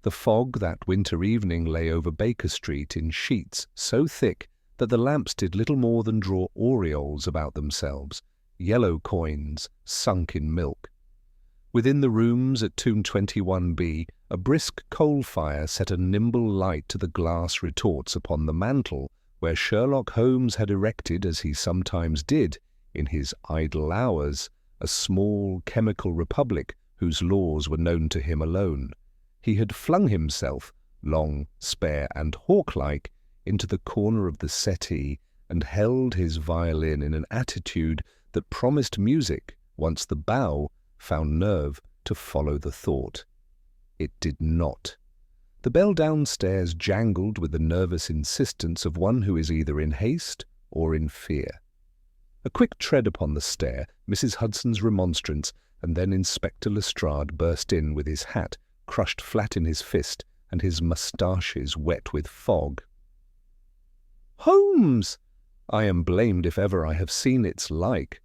The fog that winter evening lay over Baker Street in sheets so thick that the lamps did little more than draw aureoles about themselves, yellow coins sunk in milk. Within the rooms at 221B, a brisk coal fire set a nimble light to the glass retorts upon the mantel where Sherlock Holmes had erected, as he sometimes did, in his idle hours, a small chemical republic whose laws were known to him alone. He had flung himself, long, spare, and hawk-like, into the corner of the settee and held his violin in an attitude that promised music once the bow found nerve to follow the thought. It did not. The bell downstairs jangled with the nervous insistence of one who is either in haste or in fear. A quick tread upon the stair, Mrs. Hudson's remonstrance, and then Inspector Lestrade burst in with his hat crushed flat in his fist and his moustaches wet with fog. "Holmes! I am blamed if ever I have seen its like.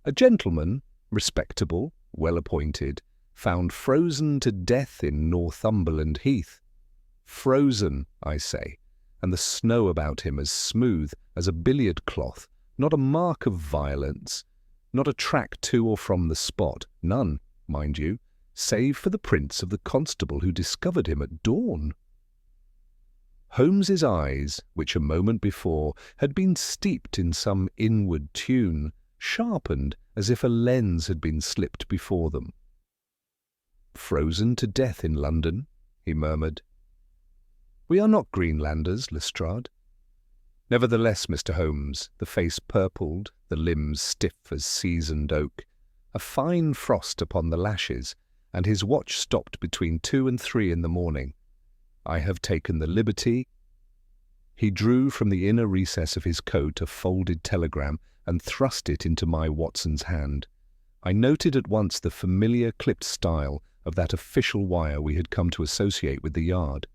A gentleman, respectable, well-appointed, found frozen to death in Northumberland Heath. Frozen, I say, and the snow about him as smooth as a billiard cloth, not a mark of violence, not a track to or from the spot, none, mind you, save for the prints of the constable who discovered him at dawn." Holmes's eyes, which a moment before had been steeped in some inward tune, sharpened as if a lens had been slipped before them. "Frozen to death in London," he murmured. "We are not Greenlanders, Lestrade." "Nevertheless, Mr. Holmes," the face purpled, the limbs stiff as seasoned oak, a fine frost upon the lashes, and his watch stopped between 2 and 3 in the morning. "I have taken the liberty—" He drew from the inner recess of his coat a folded telegram and thrust it into my Watson's hand. I noted at once the familiar clipped style of that official wire we had come to associate with the Yard.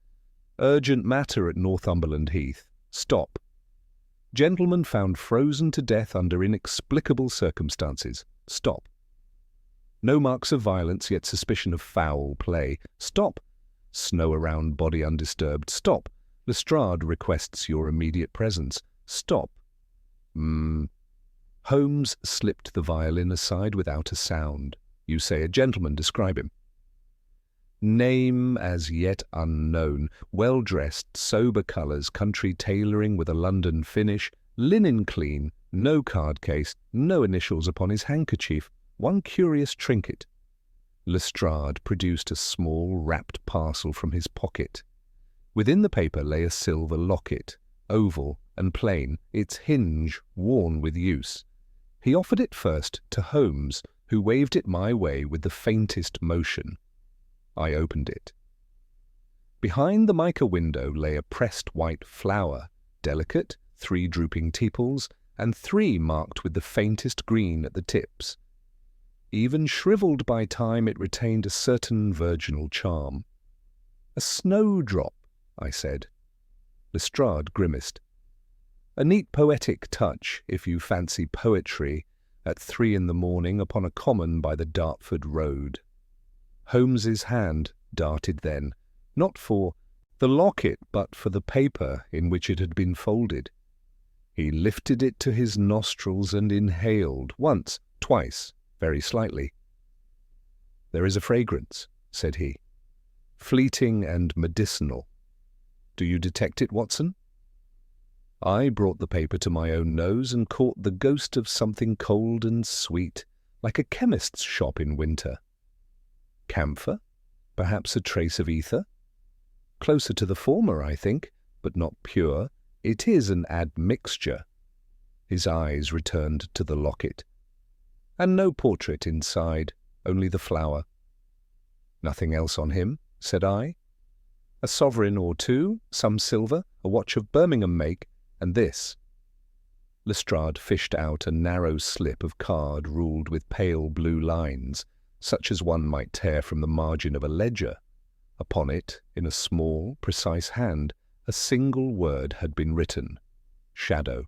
"Urgent matter at Northumberland Heath. Stop. Gentleman found frozen to death under inexplicable circumstances. Stop. No marks of violence, yet suspicion of foul play. Stop. Snow around body undisturbed. Stop. Lestrade requests your immediate presence. Stop. Holmes slipped the violin aside without a sound. "You say a gentleman. Describe him." "Name as yet unknown. Well-dressed, sober colours, country tailoring with a London finish, linen clean, no card case, no initials upon his handkerchief, one curious trinket." Lestrade produced a small wrapped parcel from his pocket. Within the paper lay a silver locket, oval and plain, its hinge worn with use. He offered it first to Holmes, who waved it my way with the faintest motion. I opened it. Behind the mica window lay a pressed white flower, delicate, 3 drooping tepals, and 3 marked with the faintest green at the tips. Even shriveled by time, it retained a certain virginal charm. "A snowdrop," I said. Lestrade grimaced. "A neat poetic touch, if you fancy poetry, at 3 in the morning upon a common by the Dartford Road." Holmes's hand darted then, not for the locket, but for the paper in which it had been folded. He lifted it to his nostrils and inhaled, once, twice, very slightly. "There is a fragrance," said he, "fleeting and medicinal. Do you detect it, Watson?" I brought the paper to my own nose and caught the ghost of something cold and sweet, like a chemist's shop in winter. Camphor? Perhaps a trace of ether? Closer to the former, I think, but not pure. It is an admixture. His eyes returned to the locket. "And no portrait inside, only the flower." "Nothing else on him?" said I. "A sovereign or 2, some silver, a watch of Birmingham make, and this." Lestrade fished out a narrow slip of card ruled with pale blue lines, such as one might tear from the margin of a ledger. Upon it, in a small, precise hand, a single word had been written: "Shadow."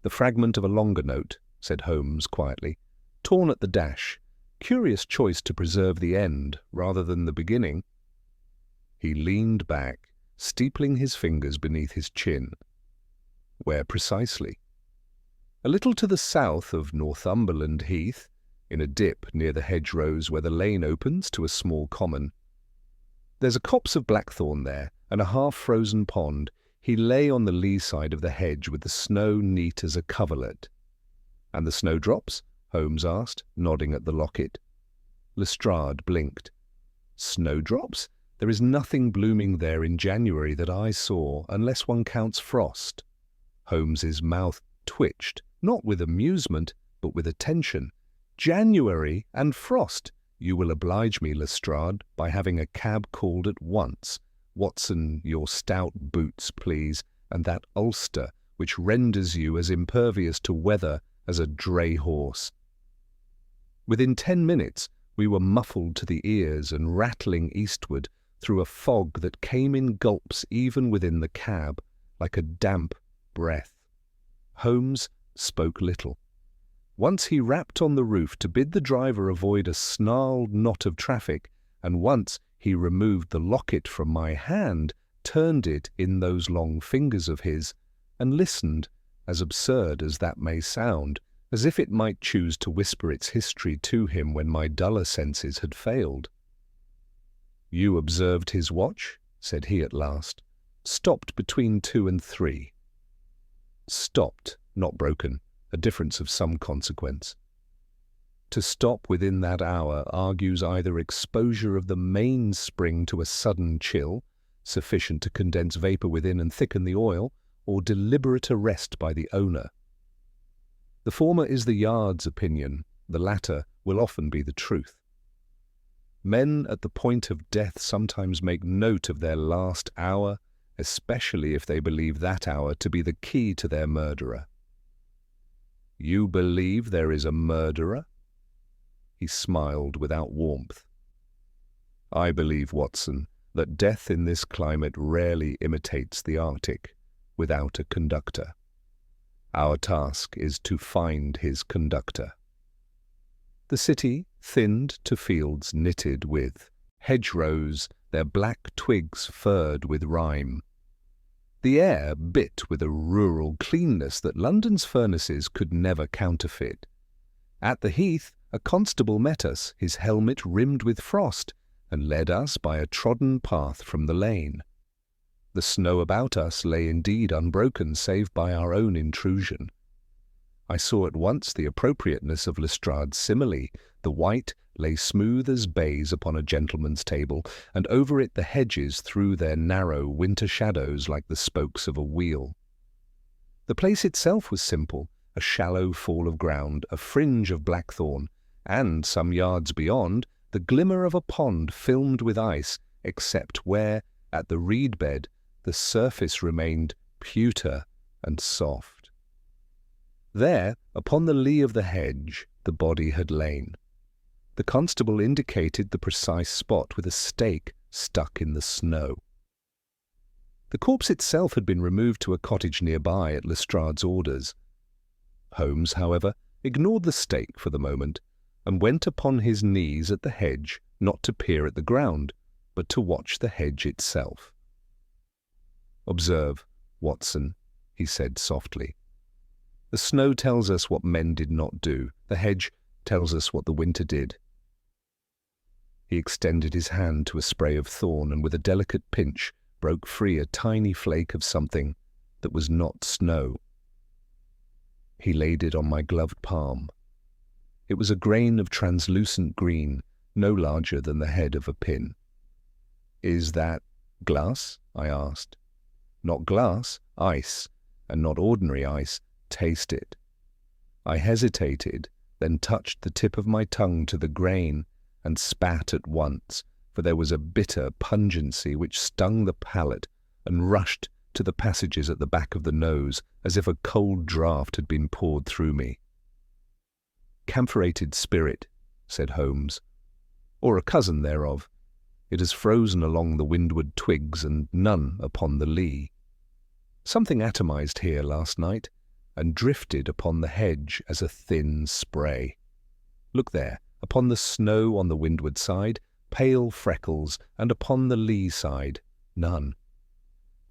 "The fragment of a longer note," said Holmes quietly, "torn at the dash. Curious choice to preserve the end rather than the beginning." He leaned back, steepling his fingers beneath his chin. Where precisely? A little to the south of Northumberland Heath, in a dip near the hedgerows where the lane opens to a small common. There's a copse of blackthorn there, and a half-frozen pond. He lay on the lee side of the hedge with the snow neat as a coverlet. "And the snowdrops?" Holmes asked, nodding at the locket. Lestrade blinked. "Snowdrops? There is nothing blooming there in January that I saw, unless one counts frost." Holmes's mouth twitched, not with amusement, but with attention. "January and frost! You will oblige me, Lestrade, by having a cab called at once. Watson, your stout boots, please, and that ulster, which renders you as impervious to weather as a dray horse." Within 10 minutes, we were muffled to the ears and rattling eastward through a fog that came in gulps even within the cab, like a damp breath. Holmes spoke little. Once he rapped on the roof to bid the driver avoid a snarled knot of traffic, and once he removed the locket from my hand, turned it in those long fingers of his, and listened, as absurd as that may sound, as if it might choose to whisper its history to him when my duller senses had failed. "You observed his watch?" said he at last. "Stopped between 2 and 3. "Stopped, not broken, a difference of some consequence. To stop within that hour argues either exposure of the mainspring to a sudden chill, sufficient to condense vapour within and thicken the oil, or deliberate arrest by the owner. The former is the yard's opinion, the latter will often be the truth. Men at the point of death sometimes make note of their last hour, especially if they believe that hour to be the key to their murderer." "You believe there is a murderer?" He smiled without warmth. "I believe, Watson, that death in this climate rarely imitates the Arctic, without a conductor. Our task is to find his conductor." The city thinned to fields knitted with hedgerows, their black twigs furred with rime. The air bit with a rural cleanness that London's furnaces could never counterfeit. At the heath, a constable met us, his helmet rimmed with frost, and led us by a trodden path from the lane. The snow about us lay indeed unbroken save by our own intrusion. I saw at once the appropriateness of Lestrade's simile. The white lay smooth as baize upon a gentleman's table, and over it the hedges threw their narrow winter shadows like the spokes of a wheel. The place itself was simple, a shallow fall of ground, a fringe of blackthorn, and, some yards beyond, the glimmer of a pond filmed with ice, except where, at the reed bed, the surface remained pewter and soft. There, upon the lee of the hedge, the body had lain. The constable indicated the precise spot with a stake stuck in the snow. The corpse itself had been removed to a cottage nearby at Lestrade's orders. Holmes, however, ignored the stake for the moment, and went upon his knees at the hedge, not to peer at the ground, but to watch the hedge itself. "Observe, Watson," he said softly. "The snow tells us what men did not do. The hedge tells us what the winter did." He extended his hand to a spray of thorn, and with a delicate pinch broke free a tiny flake of something that was not snow. He laid it on my gloved palm. It was a grain of translucent green, no larger than the head of a pin. "Is that glass?" I asked. "Not glass, ice, and not ordinary ice. Taste it." I hesitated, then touched the tip of my tongue to the grain and spat at once, for there was a bitter pungency which stung the palate and rushed to the passages at the back of the nose as if a cold draught had been poured through me. "Camphorated spirit," said Holmes, "or a cousin thereof. It has frozen along the windward twigs and none upon the lee. Something atomized here last night, and drifted upon the hedge as a thin spray. Look there, upon the snow on the windward side, pale freckles, and upon the lee side, none.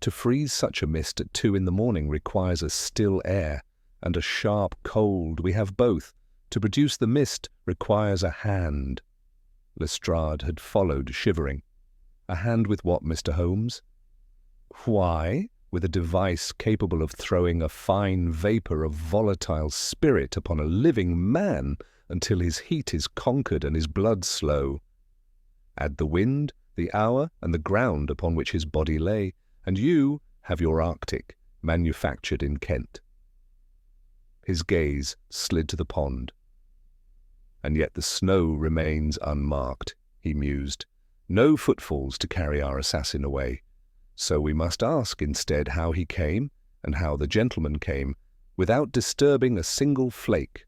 To freeze such a mist at 2 in the morning requires a still air, and a sharp cold. We have both. To produce the mist requires a hand. Lestrade had followed, shivering. A hand with what, Mr. Holmes? Why, with a device capable of throwing a fine vapour of volatile spirit upon a living man until his heat is conquered and his blood slow. Add the wind, the hour, and the ground upon which his body lay, and you have your Arctic, manufactured in Kent. His gaze slid to the pond. And yet the snow remains unmarked, he mused. No footfalls to carry our assassin away. So we must ask instead how he came, and how the gentleman came, without disturbing a single flake.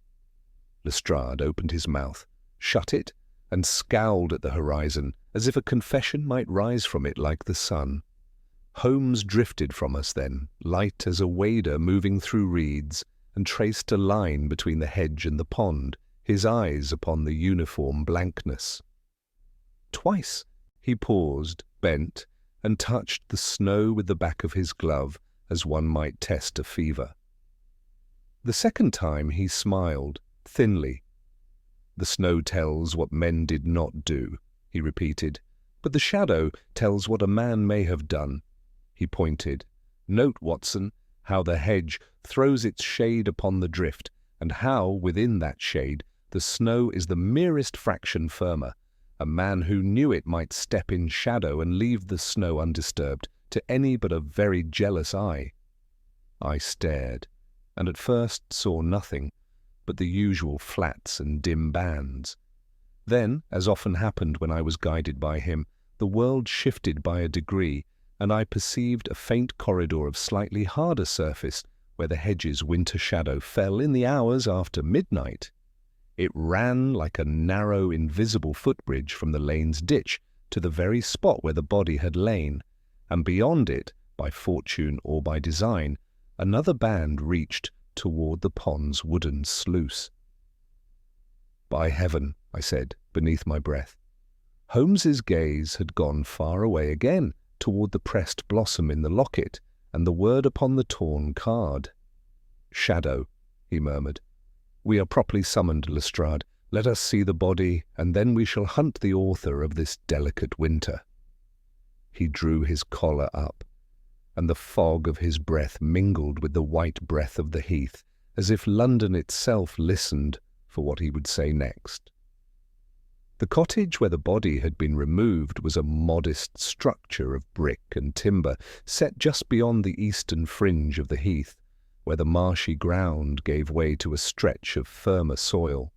Lestrade opened his mouth, shut it, and scowled at the horizon, as if a confession might rise from it like the sun. Holmes drifted from us then, light as a wader moving through reeds, and traced a line between the hedge and the pond, his eyes upon the uniform blankness. Twice he paused, bent, and touched the snow with the back of his glove, as one might test a fever. The second time he smiled, thinly. The snow tells what men did not do, he repeated, but the shadow tells what a man may have done. He pointed. Note, Watson, how the hedge throws its shade upon the drift, and how, within that shade, the snow is the merest fraction firmer. A man who knew it might step in shadow and leave the snow undisturbed to any but a very jealous eye. I stared, and at first saw nothing but the usual flats and dim bands. Then, as often happened when I was guided by him, the world shifted by a degree, and I perceived a faint corridor of slightly harder surface where the hedge's winter shadow fell in the hours after midnight. It ran like a narrow, invisible footbridge from the lane's ditch to the very spot where the body had lain, and beyond it, by fortune or by design, another band reached toward the pond's wooden sluice. By heaven, I said, beneath my breath. Holmes's gaze had gone far away again, toward the pressed blossom in the locket and the word upon the torn card. Shadow, he murmured. We are properly summoned, Lestrade. Let us see the body, and then we shall hunt the author of this delicate winter. He drew his collar up, and the fog of his breath mingled with the white breath of the heath, as if London itself listened for what he would say next. The cottage where the body had been removed was a modest structure of brick and timber, set just beyond the eastern fringe of the heath, where the marshy ground gave way to a stretch of firmer soil.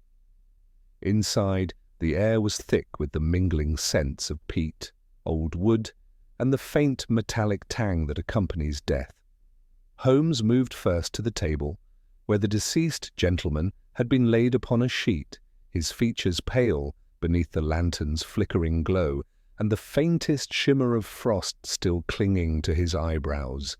Inside, the air was thick with the mingling scents of peat, old wood, and the faint metallic tang that accompanies death. Holmes moved first to the table, where the deceased gentleman had been laid upon a sheet, his features pale beneath the lantern's flickering glow, and the faintest shimmer of frost still clinging to his eyebrows.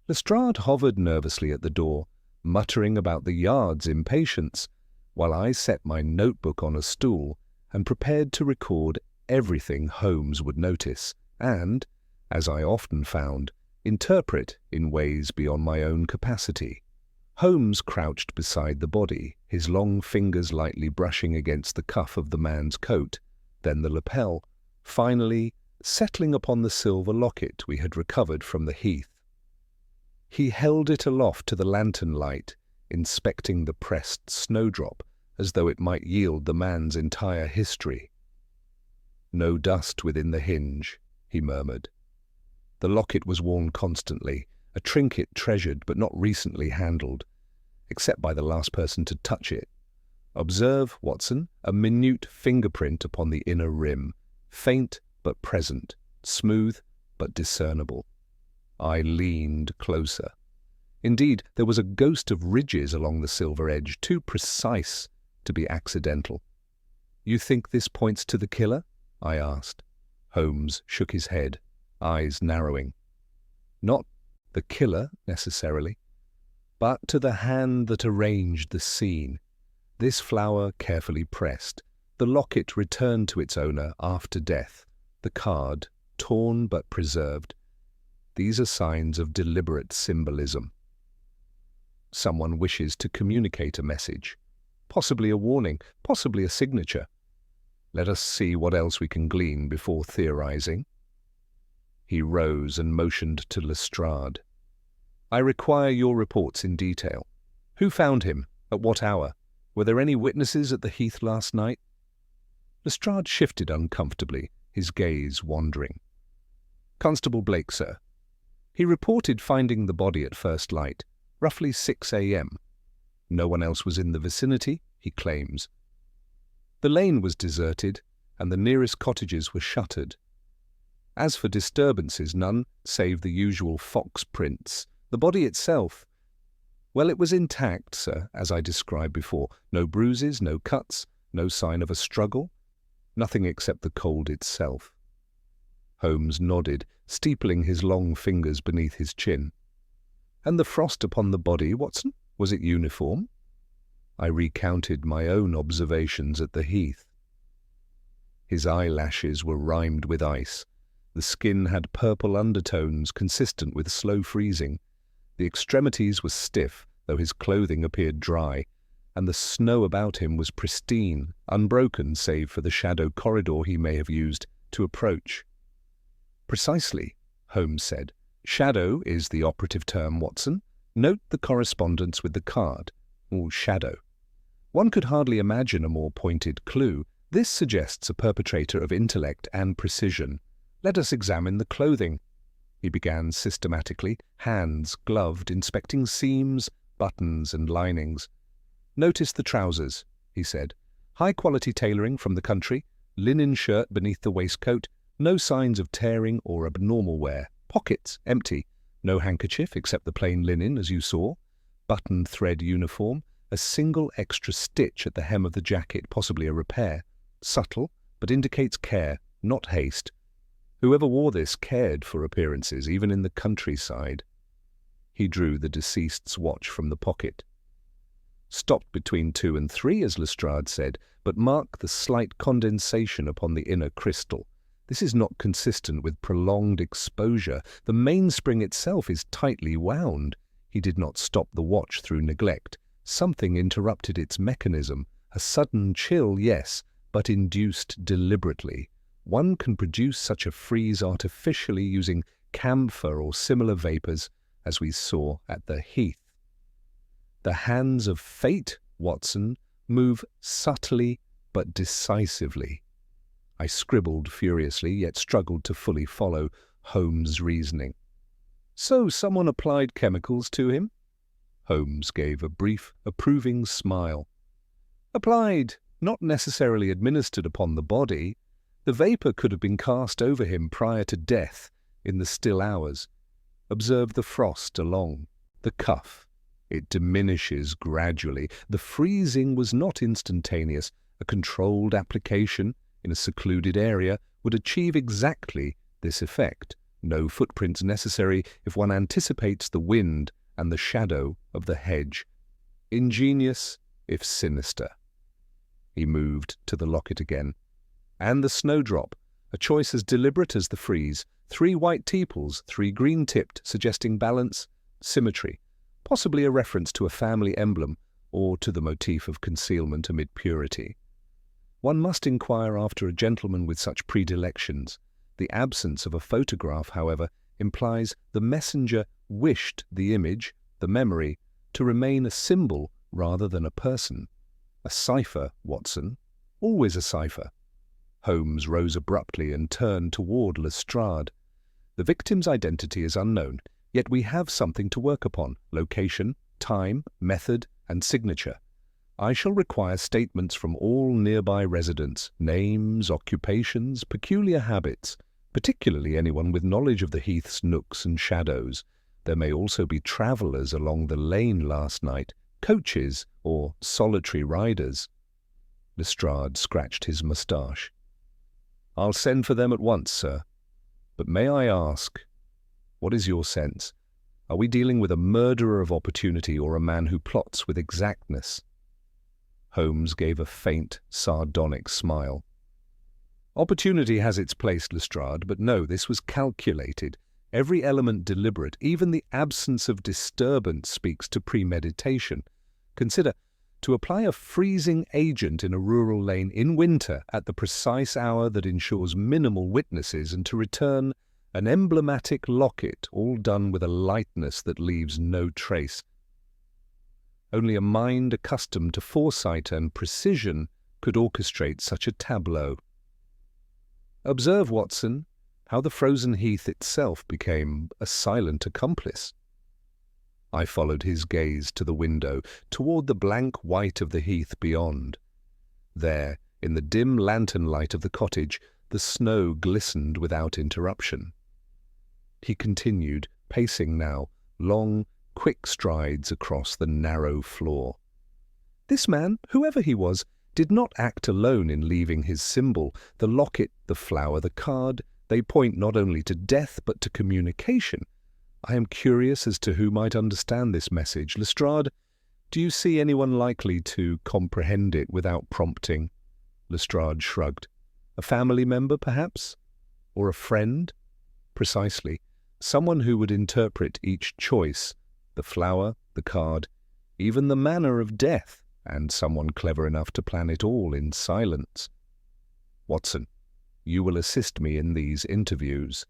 Lestrade hovered nervously at the door, muttering about the yard's impatience, while I set my notebook on a stool and prepared to record everything Holmes would notice and, as I often found, interpret in ways beyond my own capacity. Holmes crouched beside the body, his long fingers lightly brushing against the cuff of the man's coat, then the lapel, finally settling upon the silver locket we had recovered from the heath. He held it aloft to the lantern light, inspecting the pressed snowdrop as though it might yield the man's entire history. No dust within the hinge, he murmured. The locket was worn constantly, a trinket treasured but not recently handled, except by the last person to touch it. Observe, Watson, a minute fingerprint upon the inner rim, faint but present, smooth but discernible. I leaned closer. Indeed, there was a ghost of ridges along the silver edge, too precise to be accidental. You think this points to the killer? I asked. Holmes shook his head, eyes narrowing. Not the killer, necessarily, but to the hand that arranged the scene. This flower carefully pressed, The locket returned to its owner after death. The card, torn but preserved. These are signs of deliberate symbolism. Someone wishes to communicate a message, possibly a warning, possibly a signature. Let us see what else we can glean before theorizing. He rose and motioned to Lestrade. I require your reports in detail. Who found him? At what hour? Were there any witnesses at the Heath last night? Lestrade shifted uncomfortably, his gaze wandering. Constable Blake, sir. He reported finding the body at first light, roughly 6 a.m. No one else was in the vicinity, he claims. The lane was deserted, and the nearest cottages were shuttered. As for disturbances, none save the usual fox prints. The body itself, well, it was intact, sir, as I described before. No bruises, no cuts, no sign of a struggle, nothing except the cold itself. Holmes nodded, steepling his long fingers beneath his chin. And the frost upon the body, Watson? Was it uniform? I recounted my own observations at the Heath. His eyelashes were rimed with ice. The skin had purple undertones consistent with slow freezing. The extremities were stiff, though his clothing appeared dry, and the snow about him was pristine, unbroken save for the shadow corridor he may have used to approach. Precisely, Holmes said. Shadow is the operative term, Watson. Note the correspondence with the card, or shadow. One could hardly imagine a more pointed clue. This suggests a perpetrator of intellect and precision. Let us examine the clothing. He began systematically, hands gloved, inspecting seams, buttons, and linings. Notice the trousers, he said. High-quality tailoring from the country, linen shirt beneath the waistcoat, no signs of tearing or abnormal wear. Pockets empty, no handkerchief except the plain linen, as you saw. Button thread uniform, a single extra stitch at the hem of the jacket, possibly a repair. Subtle, but indicates care, not haste. Whoever wore this cared for appearances, even in the countryside. He drew the deceased's watch from the pocket. Stopped between 2 and 3, as Lestrade said, but mark the slight condensation upon the inner crystal. This is not consistent with prolonged exposure. The mainspring itself is tightly wound. He did not stop the watch through neglect. Something interrupted its mechanism. A sudden chill, yes, but induced deliberately. One can produce such a freeze artificially using camphor or similar vapors, as we saw at the Heath. The hands of fate, Watson, move subtly but decisively. I scribbled furiously, yet struggled to fully follow Holmes' reasoning. So someone applied chemicals to him? Holmes gave a brief, approving smile. Applied, not necessarily administered upon the body. The vapour could have been cast over him prior to death, in the still hours. Observe the frost along the cuff. It diminishes gradually. The freezing was not instantaneous. A controlled application in a secluded area would achieve exactly this effect. No footprints necessary if one anticipates the wind and the shadow of the hedge. Ingenious, if sinister. He moved to the locket again. And the snowdrop, a choice as deliberate as the freeze. 3 white tepals, 3 green-tipped, suggesting balance, symmetry. Possibly a reference to a family emblem or to the motif of concealment amid purity. One must inquire after a gentleman with such predilections. The absence of a photograph, however, implies the messenger wished the image, the memory, to remain a symbol rather than a person. A cipher, Watson. Always a cipher. Holmes rose abruptly and turned toward Lestrade. The victim's identity is unknown, yet we have something to work upon: location, time, method, and signature. I shall require statements from all nearby residents, names, occupations, peculiar habits, particularly anyone with knowledge of the Heath's nooks and shadows. There may also be travellers along the lane last night, coaches or solitary riders. Lestrade scratched his moustache. I'll send for them at once, sir. But may I ask, what is your sense? Are we dealing with a murderer of opportunity or a man who plots with exactness? Holmes gave a faint, sardonic smile. Opportunity has its place, Lestrade, but no, this was calculated. Every element deliberate, even the absence of disturbance speaks to premeditation. Consider, to apply a freezing agent in a rural lane in winter at the precise hour that ensures minimal witnesses, and to return an emblematic locket, all done with a lightness that leaves no trace. Only a mind accustomed to foresight and precision could orchestrate such a tableau. Observe, Watson, how the frozen heath itself became a silent accomplice. I followed his gaze to the window, toward the blank white of the heath beyond. There, in the dim lantern light of the cottage, the snow glistened without interruption. He continued, pacing now, long, quick strides across the narrow floor. This man, whoever he was, did not act alone in leaving his symbol. The locket, the flower, the card, they point not only to death but to communication. I am curious as to who might understand this message. Lestrade, do you see anyone likely to comprehend it without prompting? Lestrade shrugged. A family member, perhaps? Or a friend? Precisely. Someone who would interpret each choice, the flower, the card, even the manner of death, and someone clever enough to plan it all in silence. Watson, you will assist me in these interviews.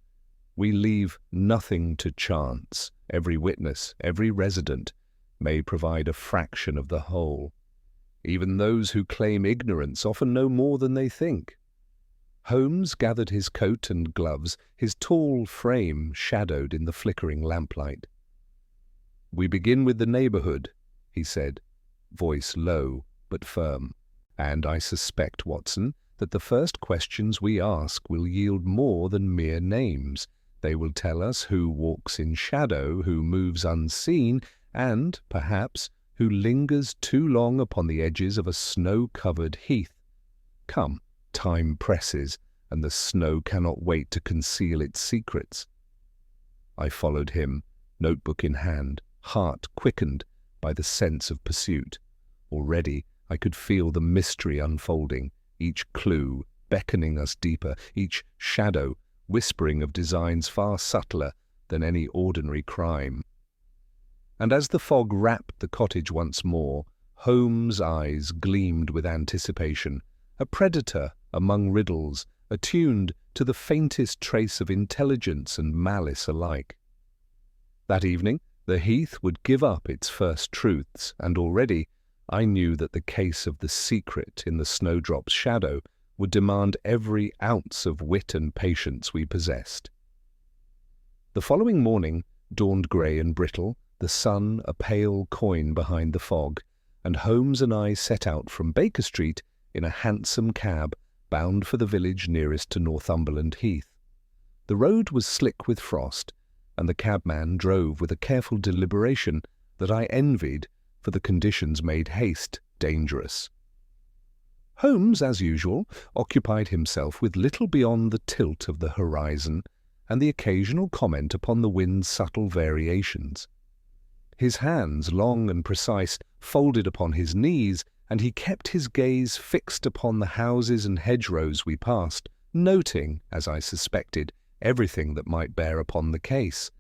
We leave nothing to chance. Every witness, every resident, may provide a fraction of the whole. Even those who claim ignorance often know more than they think. Holmes gathered his coat and gloves, his tall frame shadowed in the flickering lamplight. "We begin with the neighbourhood," he said, voice low but firm. "And I suspect, Watson, that the first questions we ask will yield more than mere names. They will tell us who walks in shadow, who moves unseen, and, perhaps, who lingers too long upon the edges of a snow-covered heath. Come, time presses, and the snow cannot wait to conceal its secrets." I followed him, notebook in hand, heart quickened by the sense of pursuit. Already I could feel the mystery unfolding, each clue beckoning us deeper, each shadow whispering of designs far subtler than any ordinary crime. And as the fog wrapped the cottage once more, Holmes' eyes gleamed with anticipation, a predator among riddles, attuned to the faintest trace of intelligence and malice alike. That evening, the heath would give up its first truths, and already I knew that the case of the secret in the Snowdrop's shadow would demand every ounce of wit and patience we possessed. The following morning dawned grey and brittle, the sun a pale coin behind the fog, and Holmes and I set out from Baker Street in a hansom cab bound for the village nearest to Northumberland Heath. The road was slick with frost, and the cabman drove with a careful deliberation that I envied, for the conditions made haste dangerous. Holmes, as usual, occupied himself with little beyond the tilt of the horizon and the occasional comment upon the wind's subtle variations. His hands, long and precise, folded upon his knees, and he kept his gaze fixed upon the houses and hedgerows we passed, noting, as I suspected, everything that might bear upon the case.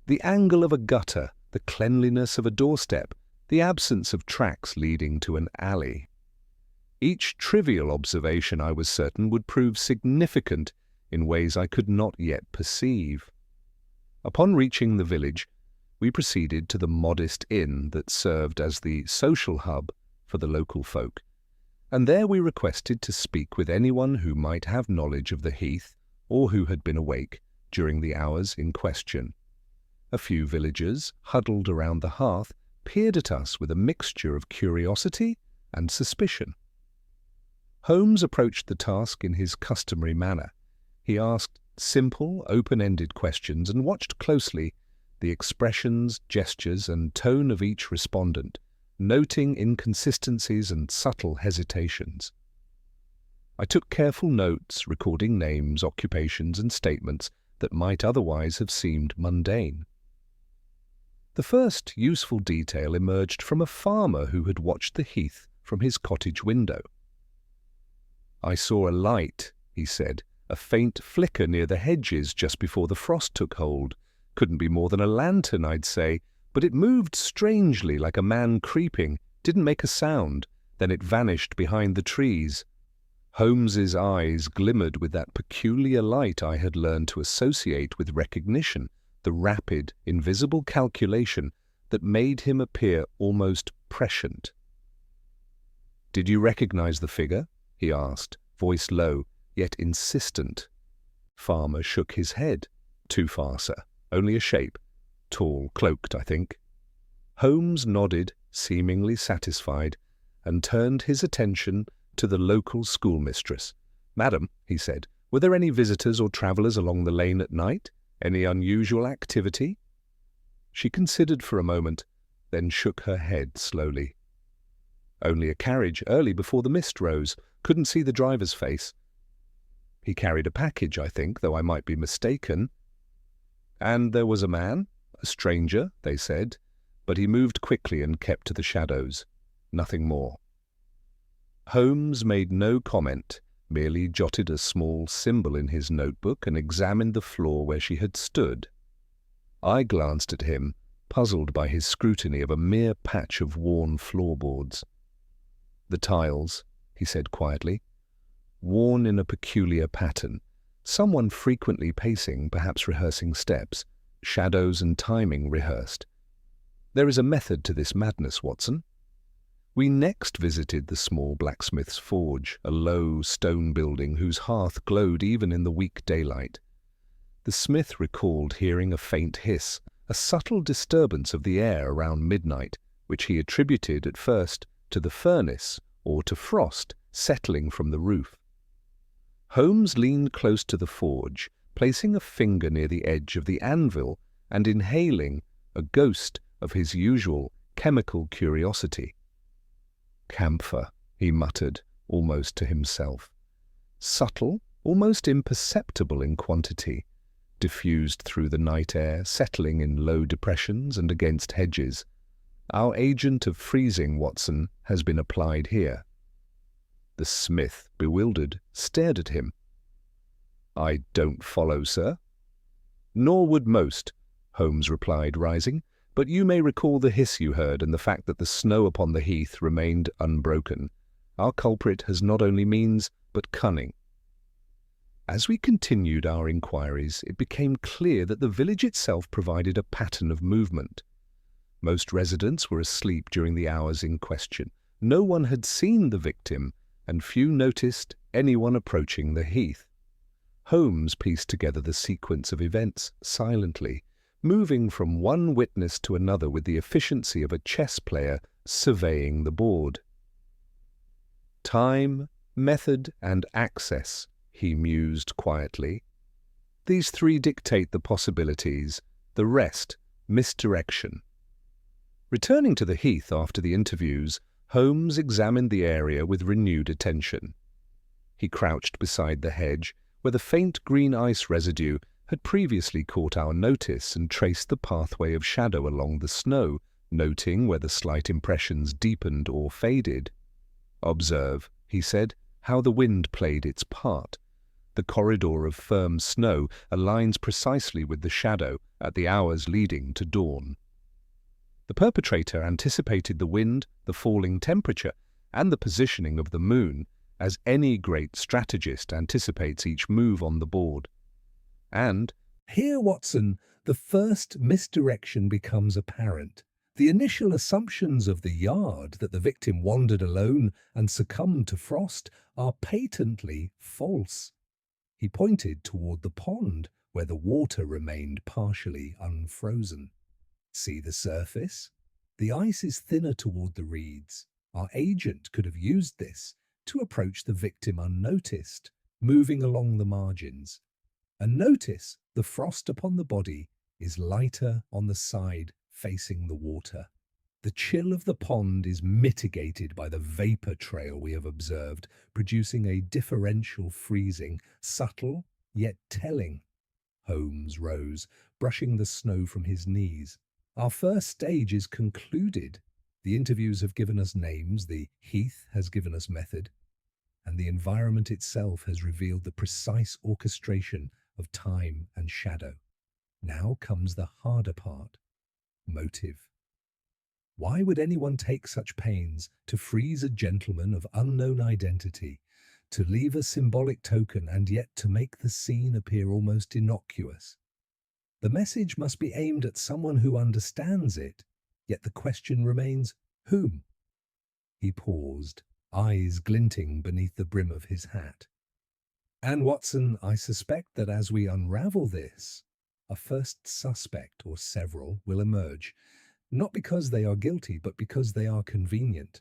The angle of a gutter, the cleanliness of a doorstep, the absence of tracks leading to an alley. Each trivial observation, I was certain, would prove significant in ways I could not yet perceive. Upon reaching the village, we proceeded to the modest inn that served as the social hub for the local folk, and there we requested to speak with anyone who might have knowledge of the heath or who had been awake during the hours in question. A few villagers, huddled around the hearth, peered at us with a mixture of curiosity and suspicion. Holmes approached the task in his customary manner. He asked simple, open-ended questions and watched closely the expressions, gestures, and tone of each respondent, noting inconsistencies and subtle hesitations. I took careful notes, recording names, occupations, and statements that might otherwise have seemed mundane. The first useful detail emerged from a farmer who had watched the heath from his cottage window. "I saw a light," he said, "a faint flicker near the hedges just before the frost took hold. Couldn't be more than a lantern, I'd say, but it moved strangely like a man creeping, didn't make a sound, then it vanished behind the trees." Holmes's eyes glimmered with that peculiar light I had learned to associate with recognition, the rapid, invisible calculation that made him appear almost prescient. "Did you recognize the figure?" he asked, voice low, yet insistent. Farmer shook his head. "Too far, sir. Only a shape. Tall, cloaked, I think." Holmes nodded, seemingly satisfied, and turned his attention to the local schoolmistress. "Madam," he said, "were there any visitors or travellers along the lane at night? Any unusual activity?" She considered for a moment, then shook her head slowly. "Only a carriage early before the mist rose. Couldn't see the driver's face. He carried a package, I think, though I might be mistaken. And there was a man, a stranger, they said, but he moved quickly and kept to the shadows. Nothing more." Holmes made no comment, merely jotted a small symbol in his notebook and examined the floor where she had stood. I glanced at him, puzzled by his scrutiny of a mere patch of worn floorboards. "The tiles," he said quietly, "worn in a peculiar pattern. Someone frequently pacing, perhaps rehearsing steps, shadows and timing rehearsed. There is a method to this madness, Watson." We next visited the small blacksmith's forge, a low stone building whose hearth glowed even in the weak daylight. The smith recalled hearing a faint hiss, a subtle disturbance of the air around midnight, which he attributed at first to the furnace or to frost settling from the roof. Holmes leaned close to the forge, placing a finger near the edge of the anvil and inhaling a ghost of his usual chemical curiosity. "Camphor," he muttered, almost to himself. Subtle, almost imperceptible in quantity, diffused through the night air, settling in low depressions and against hedges. Our agent of freezing, Watson, has been applied here. The smith, bewildered, stared at him. "I don't follow, sir." "Nor would most," Holmes replied, rising. "But you may recall the hiss you heard and the fact that the snow upon the heath remained unbroken. Our culprit has not only means, but cunning." As we continued our inquiries, it became clear that the village itself provided a pattern of movement. Most residents were asleep during the hours in question. No one had seen the victim, and few noticed anyone approaching the heath. Holmes pieced together the sequence of events silently, moving from one witness to another with the efficiency of a chess player surveying the board. "Time, method, and access," he mused quietly. "These three dictate the possibilities, the rest, misdirection." Returning to the heath after the interviews, Holmes examined the area with renewed attention. He crouched beside the hedge, where the faint green ice residue had previously caught our notice, and traced the pathway of shadow along the snow, noting whether slight impressions deepened or faded. "Observe," he said, "how the wind played its part. The corridor of firm snow aligns precisely with the shadow at the hours leading to dawn." The perpetrator anticipated the wind, the falling temperature, and the positioning of the moon, as any great strategist anticipates each move on the board. And here, Watson, the first misdirection becomes apparent. The initial assumptions of the yard that the victim wandered alone and succumbed to frost are patently false. He pointed toward the pond, where the water remained partially unfrozen. "See the surface? The ice is thinner toward the reeds. Our agent could have used this to approach the victim unnoticed, moving along the margins. And notice the frost upon the body is lighter on the side facing the water. The chill of the pond is mitigated by the vapor trail we have observed, producing a differential freezing, subtle yet telling." Holmes rose, brushing the snow from his knees. "Our first stage is concluded." The interviews have given us names, the heath has given us method, and the environment itself has revealed the precise orchestration of time and shadow. Now comes the harder part: motive. Why would anyone take such pains to freeze a gentleman of unknown identity, to leave a symbolic token and yet to make the scene appear almost innocuous? The message must be aimed at someone who understands it, yet the question remains, whom? He paused, eyes glinting beneath the brim of his hat. And Watson, I suspect that as we unravel this, a first suspect or several will emerge, not because they are guilty, but because they are convenient.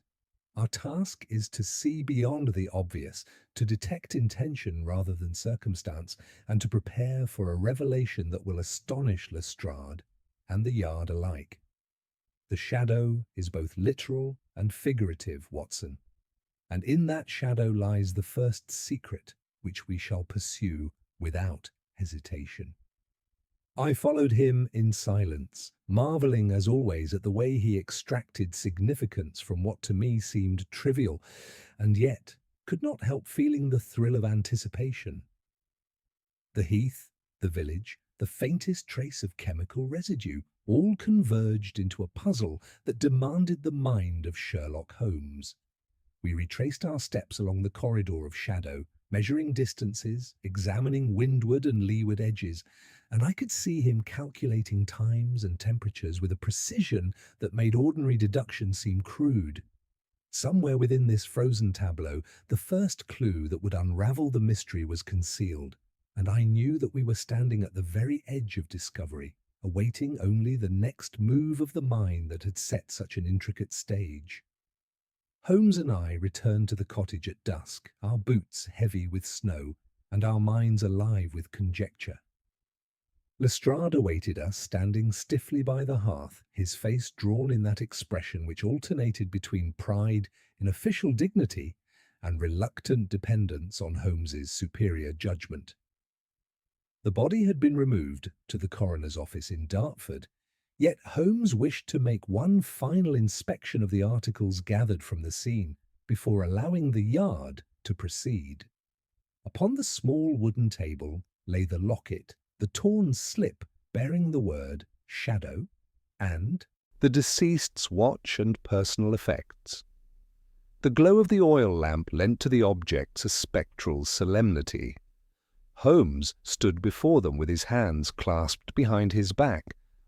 Our task is to see beyond the obvious, to detect intention rather than circumstance, and to prepare for a revelation that will astonish Lestrade and the Yard alike. The shadow is both literal and figurative, Watson, and in that shadow lies the first secret, which we shall pursue without hesitation. I followed him in silence, marveling as always at the way he extracted significance from what to me seemed trivial, and yet could not help feeling the thrill of anticipation. The heath, the village, the faintest trace of chemical residue, all converged into a puzzle that demanded the mind of Sherlock Holmes. We retraced our steps along the corridor of shadow, measuring distances, examining windward and leeward edges, and I could see him calculating times and temperatures with a precision that made ordinary deduction seem crude. Somewhere within this frozen tableau, the first clue that would unravel the mystery was concealed, and I knew that we were standing at the very edge of discovery, awaiting only the next move of the mind that had set such an intricate stage. Holmes and I returned to the cottage at dusk, our boots heavy with snow, and our minds alive with conjecture. Lestrade awaited us, standing stiffly by the hearth, his face drawn in that expression which alternated between pride in official dignity and reluctant dependence on Holmes's superior judgment. The body had been removed to the coroner's office in Dartford, yet Holmes wished to make one final inspection of the articles gathered from the scene before allowing the Yard to proceed. Upon the small wooden table lay the locket, the torn slip bearing the word shadow, and the deceased's watch and personal effects. The glow of the oil lamp lent to the objects a spectral solemnity. Holmes stood before them with his hands clasped behind his back,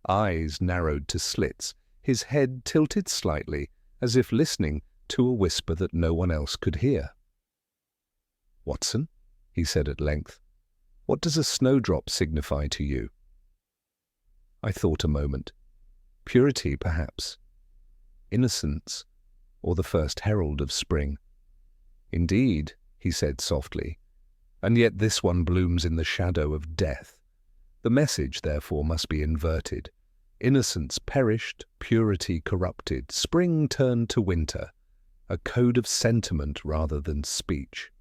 eyes narrowed to slits, his head tilted slightly, as if listening to a whisper that no one else could hear. "Watson," he said at length, "what does a snowdrop signify to you?" I thought a moment. Purity, perhaps. Innocence, or the first herald of spring. "Indeed," he said softly, "and yet this one blooms in the shadow of death. The message, therefore, must be inverted. Innocence perished, purity corrupted, spring turned to winter, a code of sentiment rather than speech."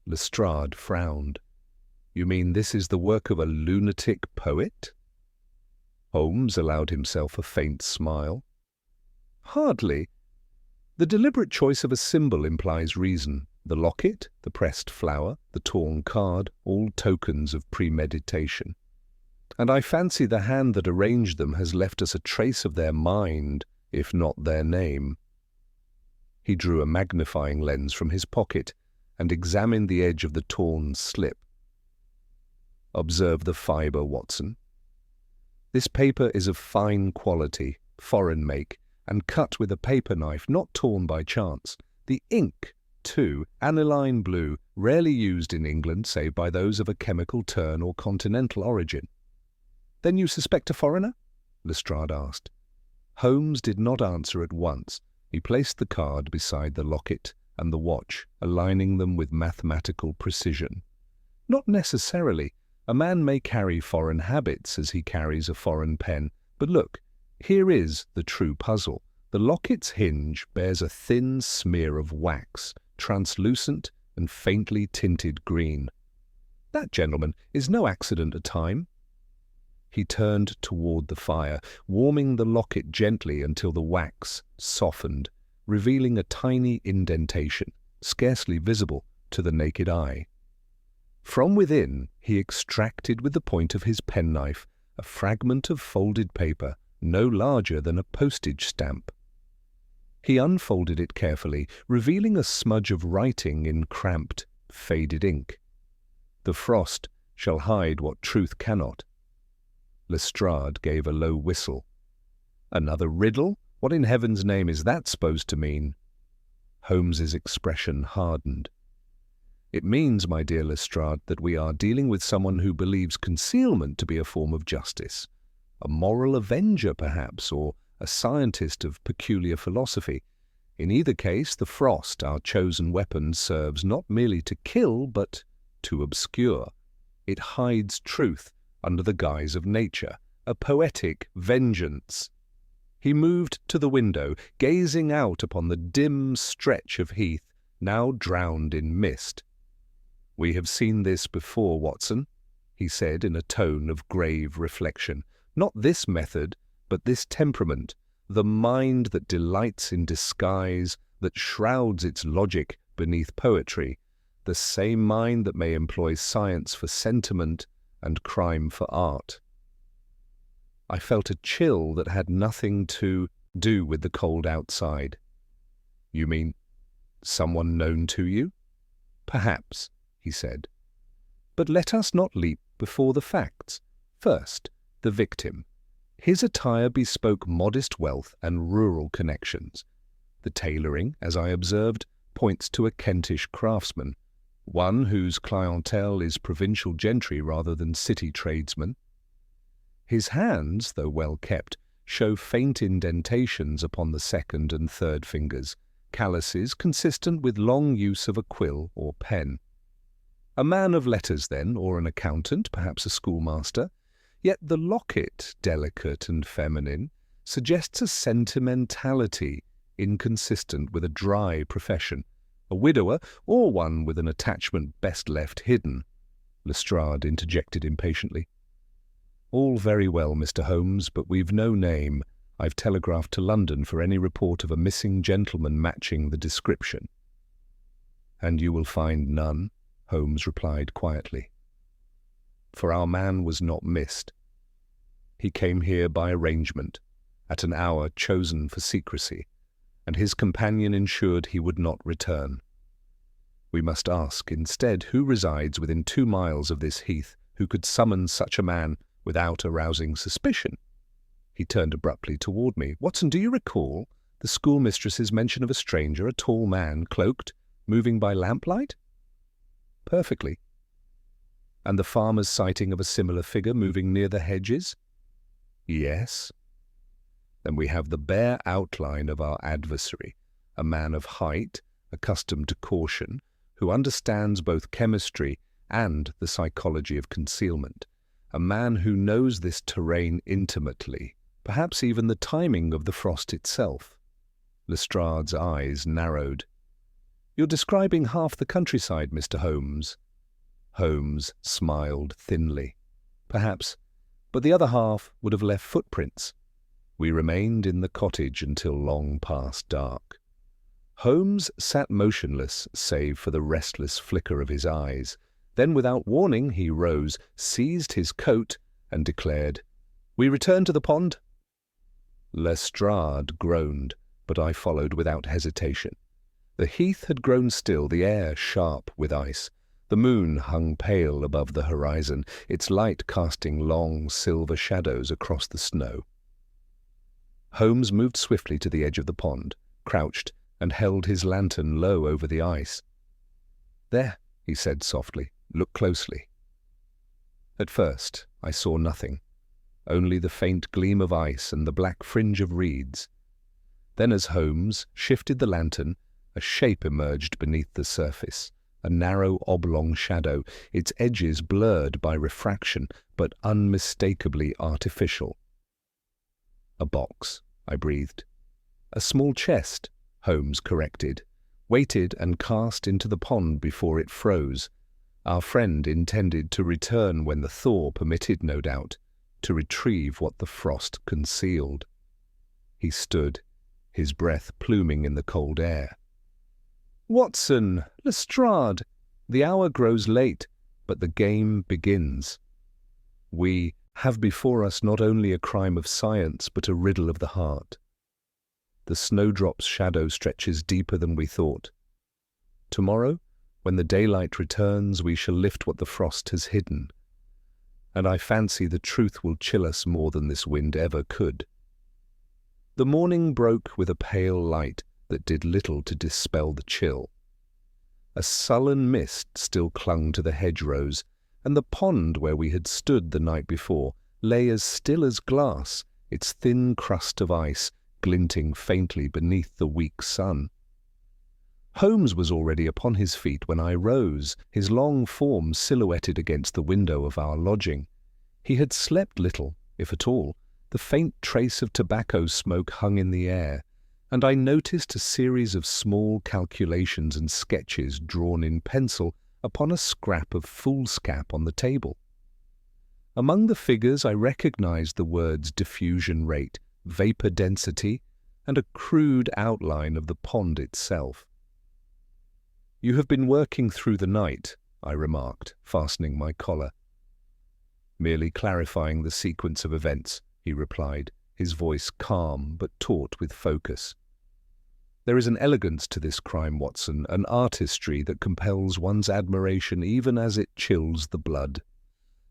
Lestrade frowned. "You mean this is the work of a lunatic poet?" Holmes allowed himself a faint smile. "Hardly. The deliberate choice of a symbol implies reason. The locket, the pressed flower, the torn card, all tokens of premeditation. And I fancy the hand that arranged them has left us a trace of their mind, if not their name." He drew a magnifying lens from his pocket and examined the edge of the torn slip. "Observe the fibre, Watson. This paper is of fine quality, foreign make, and cut with a paper knife, not torn by chance. The ink, too, aniline blue, rarely used in England save by those of a chemical turn or continental origin." "Then you suspect a foreigner?" Lestrade asked. Holmes did not answer at once. He placed the card beside the locket and the watch, aligning them with mathematical precision. "Not necessarily. A man may carry foreign habits as he carries a foreign pen. But look, here is the true puzzle. The locket's hinge bears a thin smear of wax, translucent and faintly tinted green. That, gentlemen, is no accident of time." He turned toward the fire, warming the locket gently until the wax softened, revealing a tiny indentation, scarcely visible to the naked eye. From within, he extracted with the point of his penknife a fragment of folded paper no larger than a postage stamp. He unfolded it carefully, revealing a smudge of writing in cramped, faded ink. "The frost shall hide what truth cannot." Lestrade gave a low whistle. "Another riddle? What in heaven's name is that supposed to mean?" Holmes's expression hardened. "It means, my dear Lestrade, that we are dealing with someone who believes concealment to be a form of justice. A moral avenger, perhaps, or a scientist of peculiar philosophy. In either case, the frost, our chosen weapon, serves not merely to kill, but to obscure. It hides truth under the guise of nature, a poetic vengeance." He moved to the window, gazing out upon the dim stretch of heath, now drowned in mist. "We have seen this before, Watson," he said in a tone of grave reflection. "Not this method, but this temperament, the mind that delights in disguise, that shrouds its logic beneath poetry, the same mind that may employ science for sentiment and crime for art." I felt a chill that had nothing to do with the cold outside. "You mean someone known to you?" "Perhaps," he said. "But let us not leap before the facts. First, the victim. His attire bespoke modest wealth and rural connections. The tailoring, as I observed, points to a Kentish craftsman, one whose clientele is provincial gentry rather than city tradesmen. His hands, though well kept, show faint indentations upon the second and third fingers, calluses consistent with long use of a quill or pen. A man of letters, then, or an accountant, perhaps a schoolmaster. Yet the locket, delicate and feminine, suggests a sentimentality inconsistent with a dry profession. A widower, or one with an attachment best left hidden. Lestrade interjected impatiently. "All very well, Mr. Holmes, but we've no name. I've telegraphed to London for any report of a missing gentleman matching the description." "And you will find none," Holmes replied quietly. "For our man was not missed. He came here by arrangement, at an hour chosen for secrecy, and his companion ensured he would not return. We must ask, instead, who resides within 2 miles of this heath, who could summon such a man without arousing suspicion." He turned abruptly toward me. "Watson, do you recall the schoolmistress's mention of a stranger, a tall man, cloaked, moving by lamplight?" "Perfectly." "And the farmer's sighting of a similar figure moving near the hedges?" "Yes." "Then we have the bare outline of our adversary, a man of height, accustomed to caution, who understands both chemistry and the psychology of concealment, a man who knows this terrain intimately, perhaps even the timing of the frost itself." Lestrade's eyes narrowed. "You're describing half the countryside, Mr. Holmes." Holmes smiled thinly. "Perhaps, but the other half would have left footprints." We remained in the cottage until long past dark. Holmes sat motionless, save for the restless flicker of his eyes. Then, without warning, he rose, seized his coat, and declared, "We return to the pond?" Lestrade groaned, but I followed without hesitation. The heath had grown still, the air sharp with ice. The moon hung pale above the horizon, its light casting long silver shadows across the snow. Holmes moved swiftly to the edge of the pond, crouched, and held his lantern low over the ice. "There," he said softly, "look closely." At first I saw nothing, only the faint gleam of ice and the black fringe of reeds. Then, as Holmes shifted the lantern, a shape emerged beneath the surface, a narrow oblong shadow, its edges blurred by refraction, but unmistakably artificial. "A box," I breathed. "A small chest," Holmes corrected, weighted and cast into the pond before it froze. Our friend intended to return when the thaw permitted, no doubt. to retrieve what the frost concealed. He stood, his breath pluming in the cold air. "Watson! Lestrade! The hour grows late, but the game begins. We have before us not only a crime of science, but a riddle of the heart. The snowdrop's shadow stretches deeper than we thought. Tomorrow, when the daylight returns, we shall lift what the frost has hidden, and I fancy the truth will chill us more than this wind ever could." The morning broke with a pale light that did little to dispel the chill. A sullen mist still clung to the hedgerows, and the pond where we had stood the night before lay as still as glass, its thin crust of ice glinting faintly beneath the weak sun. Holmes was already upon his feet when I rose, his long form silhouetted against the window of our lodging. He had slept little, if at all. The faint trace of tobacco smoke hung in the air, and I noticed a series of small calculations and sketches drawn in pencil upon a scrap of foolscap on the table. Among the figures I recognized the words diffusion rate, vapor density, and a crude outline of the pond itself. "You have been working through the night," I remarked, fastening my collar. "Merely clarifying the sequence of events," he replied, his voice calm but taut with focus. "There is an elegance to this crime, Watson, an artistry that compels one's admiration even as it chills the blood.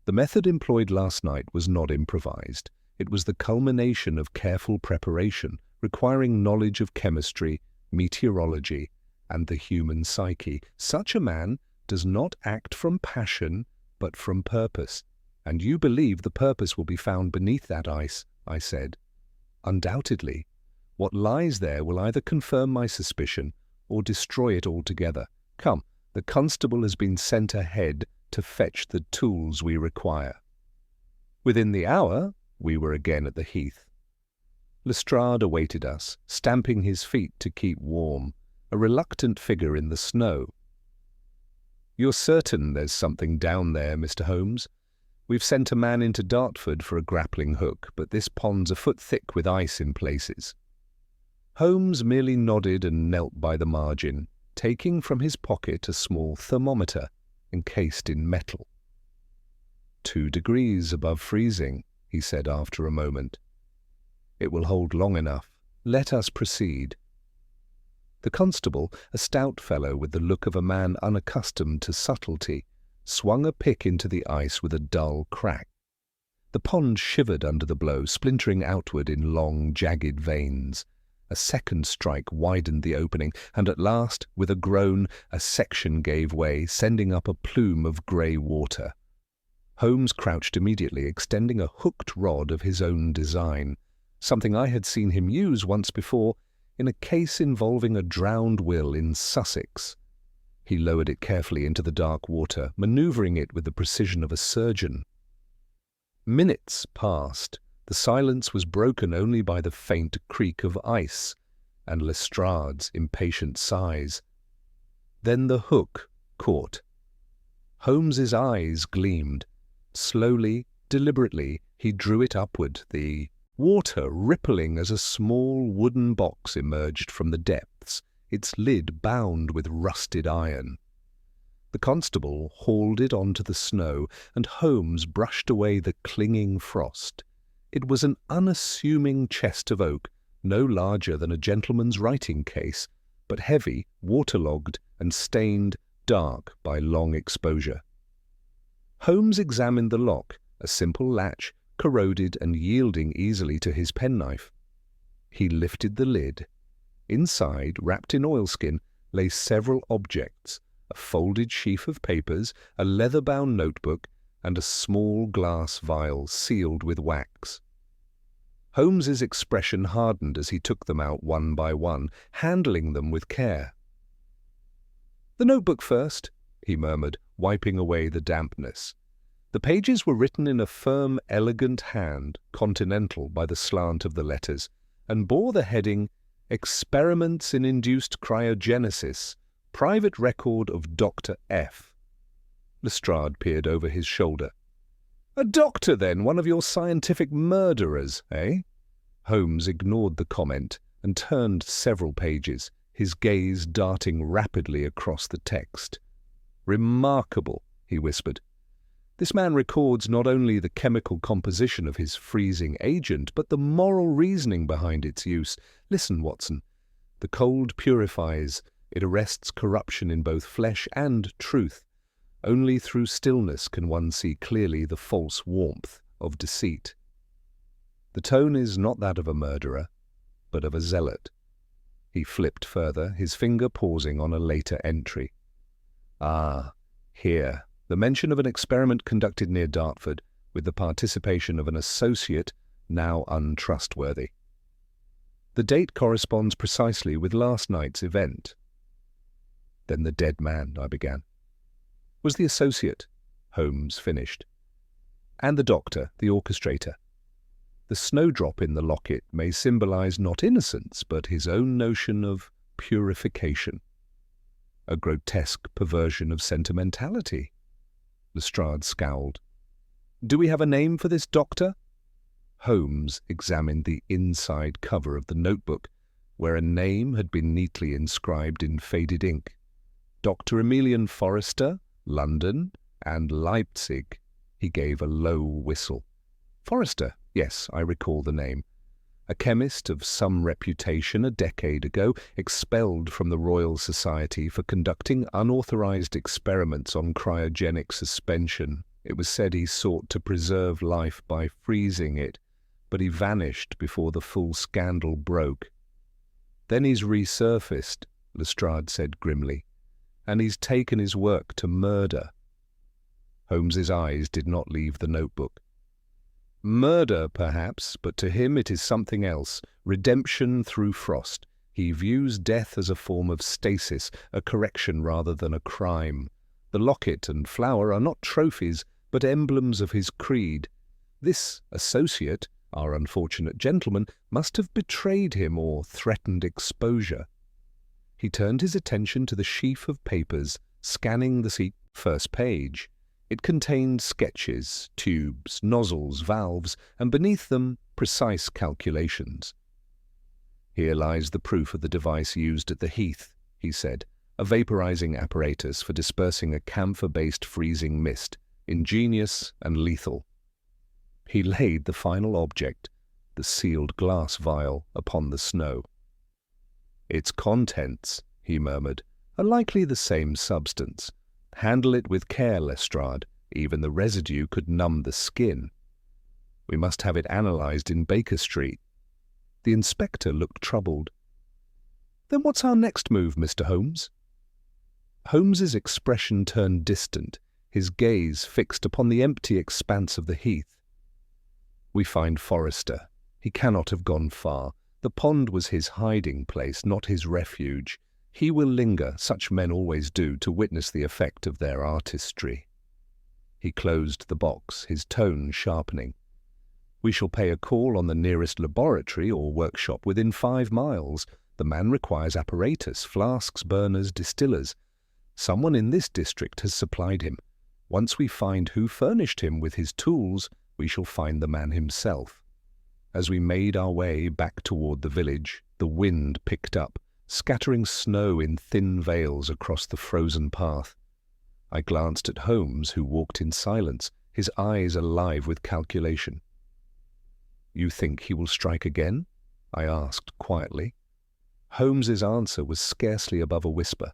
The method employed last night was not improvised. It was the culmination of careful preparation, requiring knowledge of chemistry, meteorology, and the human psyche. Such a man does not act from passion, but from purpose. And you believe the purpose will be found beneath that ice," I said. "Undoubtedly. What lies there will either confirm my suspicion or destroy it altogether. Come, the constable has been sent ahead to fetch the tools we require." Within the hour, we were again at the heath. Lestrade awaited us, stamping his feet to keep warm, a reluctant figure in the snow. "You're certain there's something down there, Mr. Holmes? We've sent a man into Dartford for a grappling hook, but this pond's a foot thick with ice in places." Holmes merely nodded and knelt by the margin, taking from his pocket a small thermometer encased in metal. 2 degrees above freezing," he said after a moment. "It will hold long enough. Let us proceed." The constable, a stout fellow with the look of a man unaccustomed to subtlety, swung a pick into the ice with a dull crack. The pond shivered under the blow, splintering outward in long, jagged veins. A second strike widened the opening, and at last, with a groan, a section gave way, sending up a plume of grey water. Holmes crouched immediately, extending a hooked rod of his own design, something I had seen him use once before in a case involving a drowned will in Sussex. He lowered it carefully into the dark water, manoeuvring it with the precision of a surgeon. Minutes passed. The silence was broken only by the faint creak of ice and Lestrade's impatient sighs. Then the hook caught. Holmes's eyes gleamed. Slowly, deliberately, he drew it upward, the water rippling as a small wooden box emerged from the depths, its lid bound with rusted iron. The constable hauled it onto the snow, and Holmes brushed away the clinging frost. It was an unassuming chest of oak, no larger than a gentleman's writing case, but heavy, waterlogged, and stained dark by long exposure. Holmes examined the lock, a simple latch, corroded and yielding easily to his penknife. He lifted the lid. Inside, wrapped in oilskin, lay several objects, a folded sheaf of papers, a leather-bound notebook, and a small glass vial sealed with wax. Holmes's expression hardened as he took them out one by one, handling them with care. "The notebook first," he murmured, wiping away the dampness. The pages were written in a firm, elegant hand, continental by the slant of the letters, and bore the heading, "Experiments in Induced Cryogenesis, Private Record of Dr. F." Lestrade peered over his shoulder. "A doctor, then, one of your scientific murderers, eh?" Holmes ignored the comment and turned several pages, his gaze darting rapidly across the text. "Remarkable," he whispered. "This man records not only the chemical composition of his freezing agent, but the moral reasoning behind its use. Listen, Watson. The cold purifies. It arrests corruption in both flesh and truth. Only through stillness can one see clearly the false warmth of deceit. The tone is not that of a murderer, but of a zealot." He flipped further, his finger pausing on a later entry. "Ah, here, the mention of an experiment conducted near Dartford, with the participation of an associate now untrustworthy. The date corresponds precisely with last night's event." "Then the dead man," I began. "Was the associate," Holmes finished. "And the doctor, the orchestrator. The snowdrop in the locket may symbolize not innocence, but his own notion of purification. A grotesque perversion of sentimentality." Lestrade scowled. "Do we have a name for this doctor?" Holmes examined the inside cover of the notebook, where a name had been neatly inscribed in faded ink. "Dr. Emilian Forrester, London, and Leipzig." He gave a low whistle. "Forrester, yes, I recall the name. A chemist of some reputation a decade ago, expelled from the Royal Society for conducting unauthorized experiments on cryogenic suspension. It was said he sought to preserve life by freezing it, but he vanished before the full scandal broke. Then he's resurfaced," Lestrade said grimly, "and he's taken his work to murder." Holmes's eyes did not leave the notebook. "Murder, perhaps, but to him it is something else. Redemption through frost. He views death as a form of stasis, a correction rather than a crime. The locket and flower are not trophies, but emblems of his creed. This associate, our unfortunate gentleman, must have betrayed him or threatened exposure." He turned his attention to the sheaf of papers, scanning the first page. It contained sketches, tubes, nozzles, valves, and beneath them precise calculations. "Here lies the proof of the device used at the Heath," he said, "a vaporizing apparatus for dispersing a camphor-based freezing mist, ingenious and lethal." He laid the final object, the sealed glass vial, upon the snow. "Its contents," he murmured, "are likely the same substance. Handle it with care, Lestrade. Even the residue could numb the skin. We must have it analyzed in Baker Street." The inspector looked troubled. "Then what's our next move, Mr. Holmes?" Holmes's expression turned distant, his gaze fixed upon the empty expanse of the Heath. "We find Forrester. He cannot have gone far. The pond was his hiding place, not his refuge. He will linger, such men always do, to witness the effect of their artistry." He closed the box, his tone sharpening. "We shall pay a call on the nearest laboratory or workshop within 5 miles. The man requires apparatus, flasks, burners, distillers. Someone in this district has supplied him. Once we find who furnished him with his tools, we shall find the man himself." As we made our way back toward the village, the wind picked up, scattering snow in thin veils across the frozen path. I glanced at Holmes, who walked in silence, his eyes alive with calculation. "You think he will strike again?" I asked quietly. Holmes's answer was scarcely above a whisper.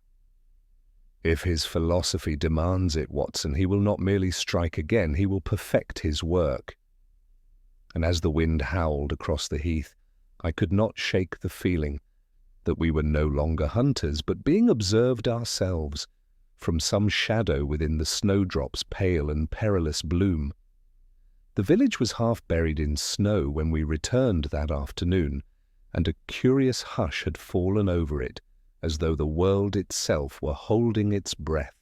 "If his philosophy demands it, Watson, he will not merely strike again, he will perfect his work." And as the wind howled across the Heath, I could not shake the feeling that we were no longer hunters, but being observed ourselves, from some shadow within the snowdrop's pale and perilous bloom. The village was half buried in snow when we returned that afternoon, and a curious hush had fallen over it, as though the world itself were holding its breath.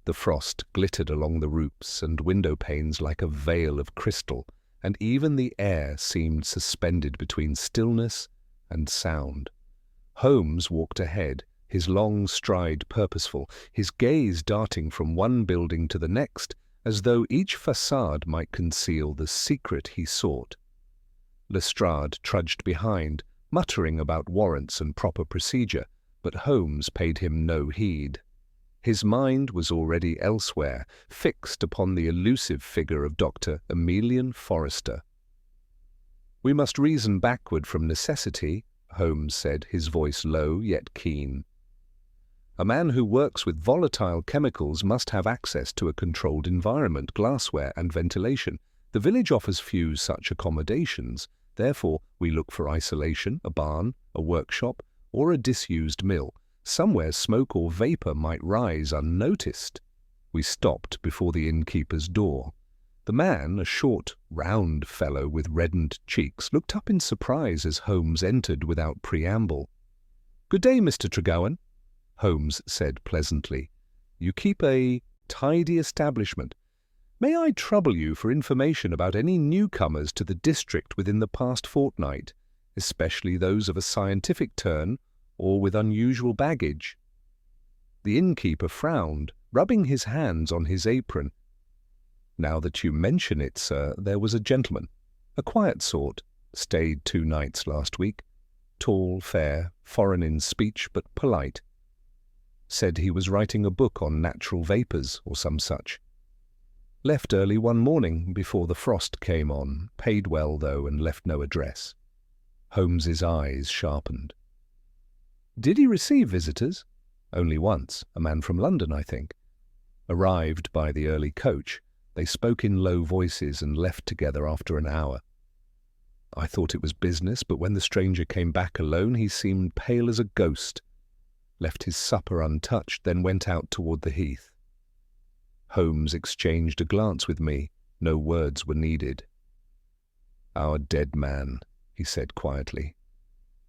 The frost glittered along the roofs and window panes like a veil of crystal, and even the air seemed suspended between stillness and sound. Holmes walked ahead, his long stride purposeful, his gaze darting from one building to the next as though each facade might conceal the secret he sought. Lestrade trudged behind, muttering about warrants and proper procedure, but Holmes paid him no heed. His mind was already elsewhere, fixed upon the elusive figure of Dr. Emilian Forrester. "We must reason backward from necessity," Holmes said, his voice low yet keen. "A man who works with volatile chemicals must have access to a controlled environment, glassware and ventilation. The village offers few such accommodations. Therefore, we look for isolation, a barn, a workshop, or a disused mill. Somewhere smoke or vapour might rise unnoticed." We stopped before the innkeeper's door. The man, a short, round fellow with reddened cheeks, looked up in surprise as Holmes entered without preamble. "Good day, Mr. Tregowan," Holmes said pleasantly. "You keep a tidy establishment. May I trouble you for information about any newcomers to the district within the past fortnight, especially those of a scientific turn or with unusual baggage?" The innkeeper frowned, rubbing his hands on his apron. "Now that you mention it, sir, there was a gentleman, a quiet sort, stayed 2 nights last week. Tall, fair, foreign in speech, but polite. Said he was writing a book on natural vapours or some such. Left early one morning before the frost came on, paid well though, and left no address." Holmes's eyes sharpened. "Did he receive visitors?" "Only once, a man from London, I think. Arrived by the early coach. They spoke in low voices and left together after an hour. I thought it was business, but when the stranger came back alone, he seemed pale as a ghost. Left his supper untouched, then went out toward the heath." Holmes exchanged a glance with me. No words were needed. "Our dead man," he said quietly.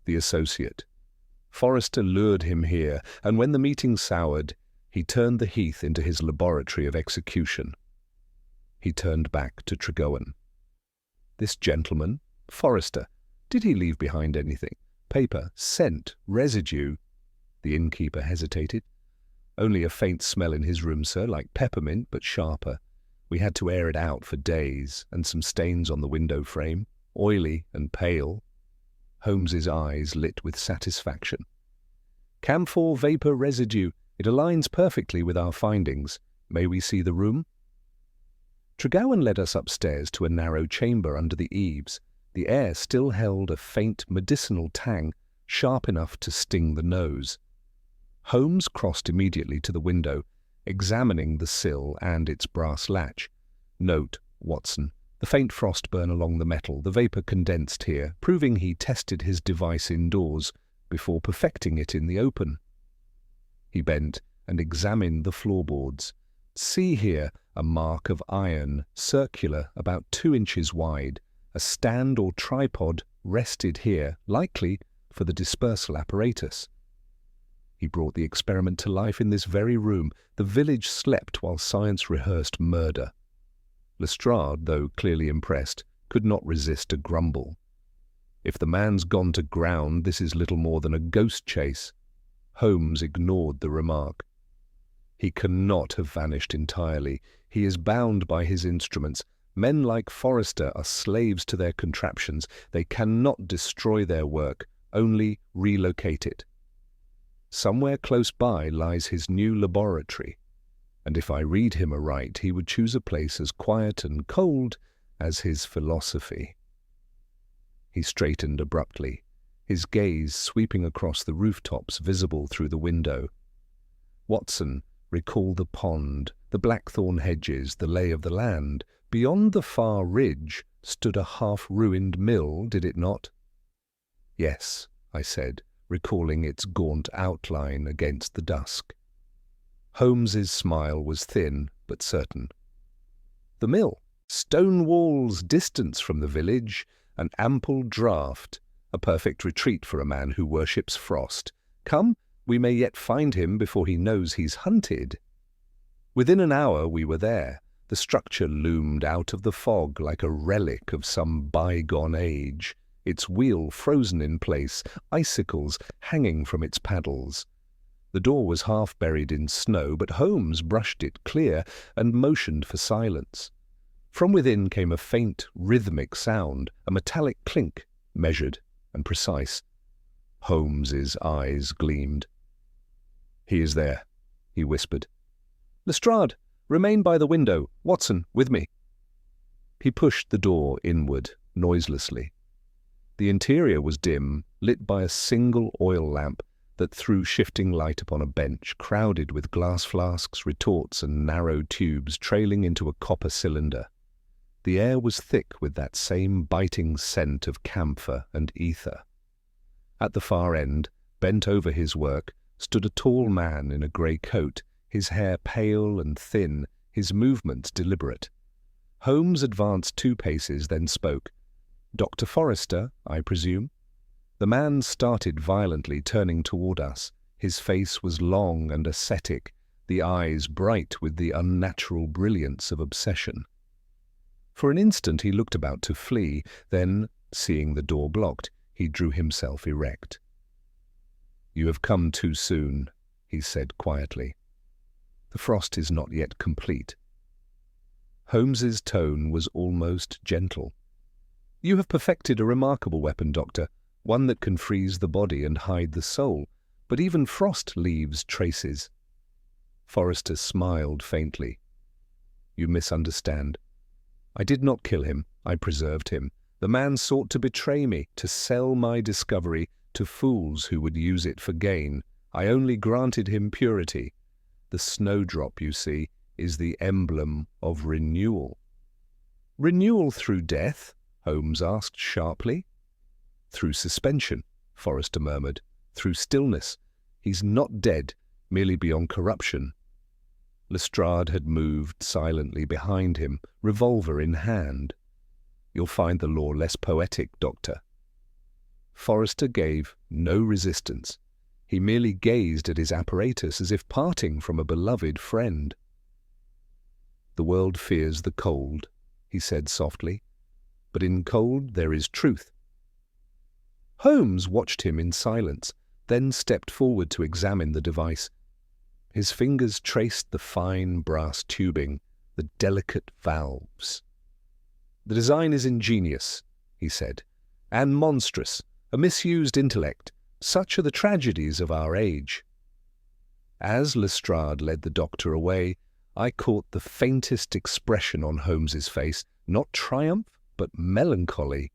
"The associate. Forrester lured him here, and when the meeting soured, he turned the heath into his laboratory of execution." He turned back to Tregowan. "This gentleman, Forrester, did he leave behind anything? Paper, scent, residue?" The innkeeper hesitated. "Only a faint smell in his room, sir, like peppermint, but sharper. We had to air it out for days, and some stains on the window frame, oily and pale." Holmes's eyes lit with satisfaction. "Camphor vapour residue. It aligns perfectly with our findings. May we see the room?" Tregowan led us upstairs to a narrow chamber under the eaves. The air still held a faint medicinal tang, sharp enough to sting the nose. Holmes crossed immediately to the window, examining the sill and its brass latch. "Note, Watson, the faint frost burn along the metal, the vapour condensed here, proving he tested his device indoors before perfecting it in the open." He bent and examined the floorboards. "See here a mark of iron, circular, about 2 inches wide. A stand or tripod rested here, likely for the dispersal apparatus." He brought the experiment to life in this very room. The village slept while science rehearsed murder. Lestrade, though clearly impressed, could not resist a grumble. "If the man's gone to ground, this is little more than a ghost chase." Holmes ignored the remark. "He cannot have vanished entirely. He is bound by his instruments. Men like Forrester are slaves to their contraptions. They cannot destroy their work, only relocate it. Somewhere close by lies his new laboratory, and if I read him aright, he would choose a place as quiet and cold as his philosophy." He straightened abruptly, his gaze sweeping across the rooftops visible through the window. "Watson, recall the pond, the blackthorn hedges, the lay of the land. Beyond the far ridge stood a half-ruined mill, did it not?" "Yes," I said, recalling its gaunt outline against the dusk. Holmes's smile was thin but certain. "The mill, stone walls, distance from the village, an ample draught, a perfect retreat for a man who worships frost. Come, we may yet find him before he knows he's hunted." Within an hour we were there. The structure loomed out of the fog like a relic of some bygone age, its wheel frozen in place, icicles hanging from its paddles. The door was half buried in snow, but Holmes brushed it clear and motioned for silence. From within came a faint, rhythmic sound, a metallic clink, measured and precise. Holmes's eyes gleamed. "He is there," he whispered. "Lestrade, remain by the window. Watson, with me." He pushed the door inward, noiselessly. The interior was dim, lit by a single oil lamp that threw shifting light upon a bench crowded with glass flasks, retorts, and narrow tubes trailing into a copper cylinder. The air was thick with that same biting scent of camphor and ether. At the far end, bent over his work, stood a tall man in a grey coat, his hair pale and thin, his movements deliberate. Holmes advanced 2 paces, then spoke. "Dr. Forrester, I presume?" The man started violently, turning toward us. His face was long and ascetic, the eyes bright with the unnatural brilliance of obsession. For an instant he looked about to flee, then, seeing the door blocked, he drew himself erect. "You have come too soon," he said quietly. "The frost is not yet complete." Holmes's tone was almost gentle. "You have perfected a remarkable weapon, Doctor, one that can freeze the body and hide the soul, but even frost leaves traces." Forrester smiled faintly. "You misunderstand. I did not kill him, I preserved him. The man sought to betray me, to sell my discovery to fools who would use it for gain. I only granted him purity. The snowdrop, you see, is the emblem of renewal." "Renewal through death?" Holmes asked sharply. "Through suspension," Forrester murmured. "Through stillness. He's not dead, merely beyond corruption." Lestrade had moved silently behind him, revolver in hand. "You'll find the law less poetic, Doctor." Forrester gave no resistance. He merely gazed at his apparatus as if parting from a beloved friend. "The world fears the cold," he said softly. "But in cold there is truth." Holmes watched him in silence, then stepped forward to examine the device. His fingers traced the fine brass tubing, the delicate valves. "The design is ingenious," he said, "and monstrous, a misused intellect. Such are the tragedies of our age." As Lestrade led the doctor away, I caught the faintest expression on Holmes's face, not triumph, but melancholy.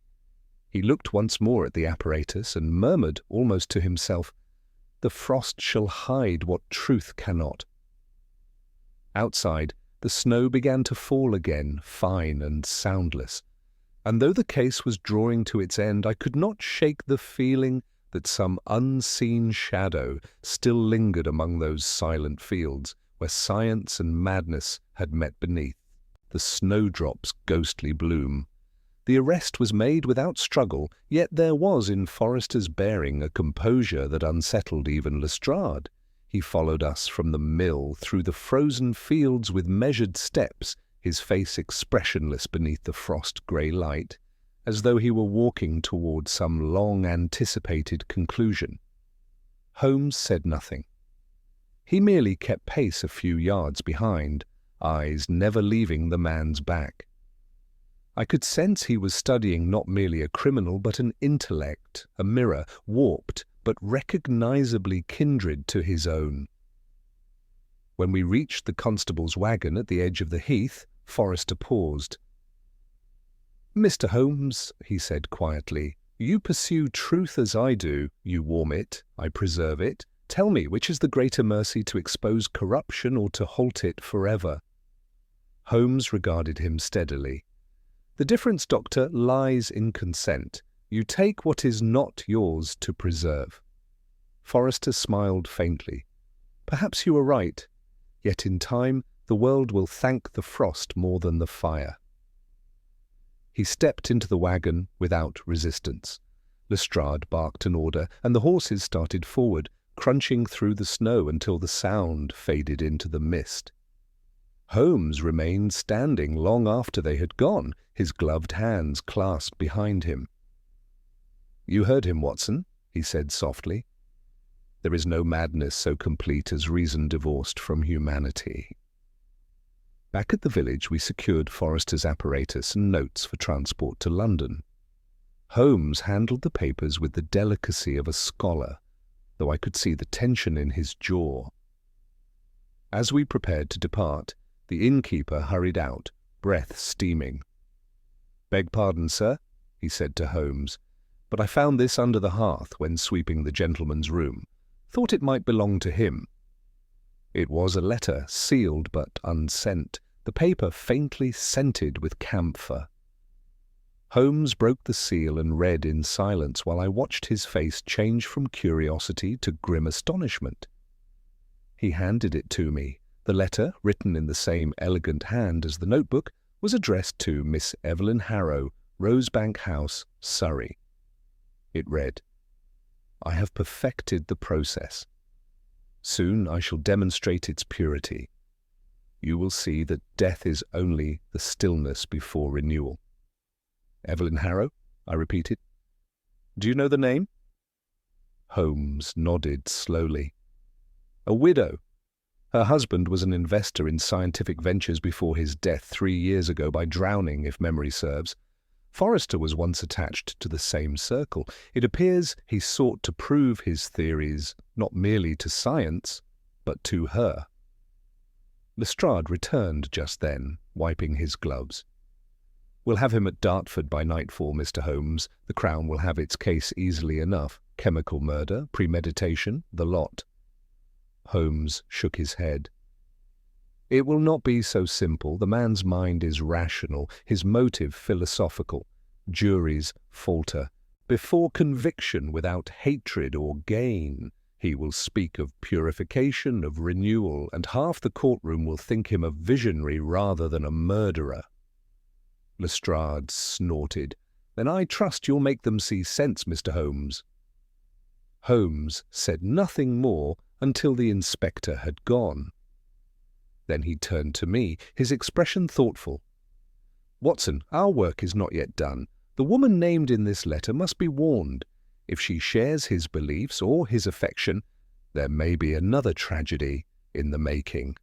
He looked once more at the apparatus and murmured almost to himself, "The frost shall hide what truth cannot." Outside, the snow began to fall again, fine and soundless. And though the case was drawing to its end, I could not shake the feeling that some unseen shadow still lingered among those silent fields where science and madness had met beneath the snowdrop's ghostly bloom. The arrest was made without struggle, yet there was in Forrester's bearing a composure that unsettled even Lestrade. He followed us from the mill through the frozen fields with measured steps, his face expressionless beneath the frost-grey light, as though he were walking toward some long-anticipated conclusion. Holmes said nothing. He merely kept pace a few yards behind, eyes never leaving the man's back. I could sense he was studying not merely a criminal but an intellect, a mirror, warped but recognizably kindred to his own. When we reached the constable's wagon at the edge of the heath, Forrester paused. "Mr. Holmes," he said quietly, "you pursue truth as I do. You warm it, I preserve it. Tell me, which is the greater mercy, to expose corruption or to halt it forever?" Holmes regarded him steadily. "The difference, Doctor, lies in consent. You take what is not yours to preserve." Forrester smiled faintly. "Perhaps you are right. Yet in time the world will thank the frost more than the fire." He stepped into the wagon without resistance. Lestrade barked an order, and the horses started forward, crunching through the snow until the sound faded into the mist. Holmes remained standing long after they had gone, his gloved hands clasped behind him. "You heard him, Watson," he said softly. There is no madness so complete as reason divorced from humanity. Back at the village, we secured Forrester's apparatus and notes for transport to London. Holmes handled the papers with the delicacy of a scholar, though I could see the tension in his jaw. As we prepared to depart, the innkeeper hurried out, breath steaming. "Beg pardon, sir," he said to Holmes, "but I found this under the hearth when sweeping the gentleman's room. Thought it might belong to him." It was a letter, sealed but unsent, the paper faintly scented with camphor. Holmes broke the seal and read in silence while I watched his face change from curiosity to grim astonishment. He handed it to me. The letter, written in the same elegant hand as the notebook, was addressed to Miss Evelyn Harrow, Rosebank House, Surrey. It read, "I have perfected the process. Soon I shall demonstrate its purity. You will see that death is only the stillness before renewal." "Evelyn Harrow?" I repeated. "Do you know the name?" Holmes nodded slowly. "A widow. Her husband was an investor in scientific ventures before his death 3 years ago by drowning, if memory serves. Forrester was once attached to the same circle. It appears he sought to prove his theories not merely to science, but to her." Lestrade returned just then, wiping his gloves. "We'll have him at Dartford by nightfall, Mr. Holmes. The Crown will have its case easily enough. Chemical murder, premeditation, the lot." Holmes shook his head. "It will not be so simple. The man's mind is rational, his motive philosophical. Juries falter. Before conviction, without hatred or gain, he will speak of purification, of renewal, and half the courtroom will think him a visionary rather than a murderer." Lestrade snorted. "Then I trust you'll make them see sense, Mr. Holmes." Holmes said nothing more until the inspector had gone. Then he turned to me, his expression thoughtful. "Watson, our work is not yet done. The woman named in this letter must be warned. If she shares his beliefs or his affection, there may be another tragedy in the making."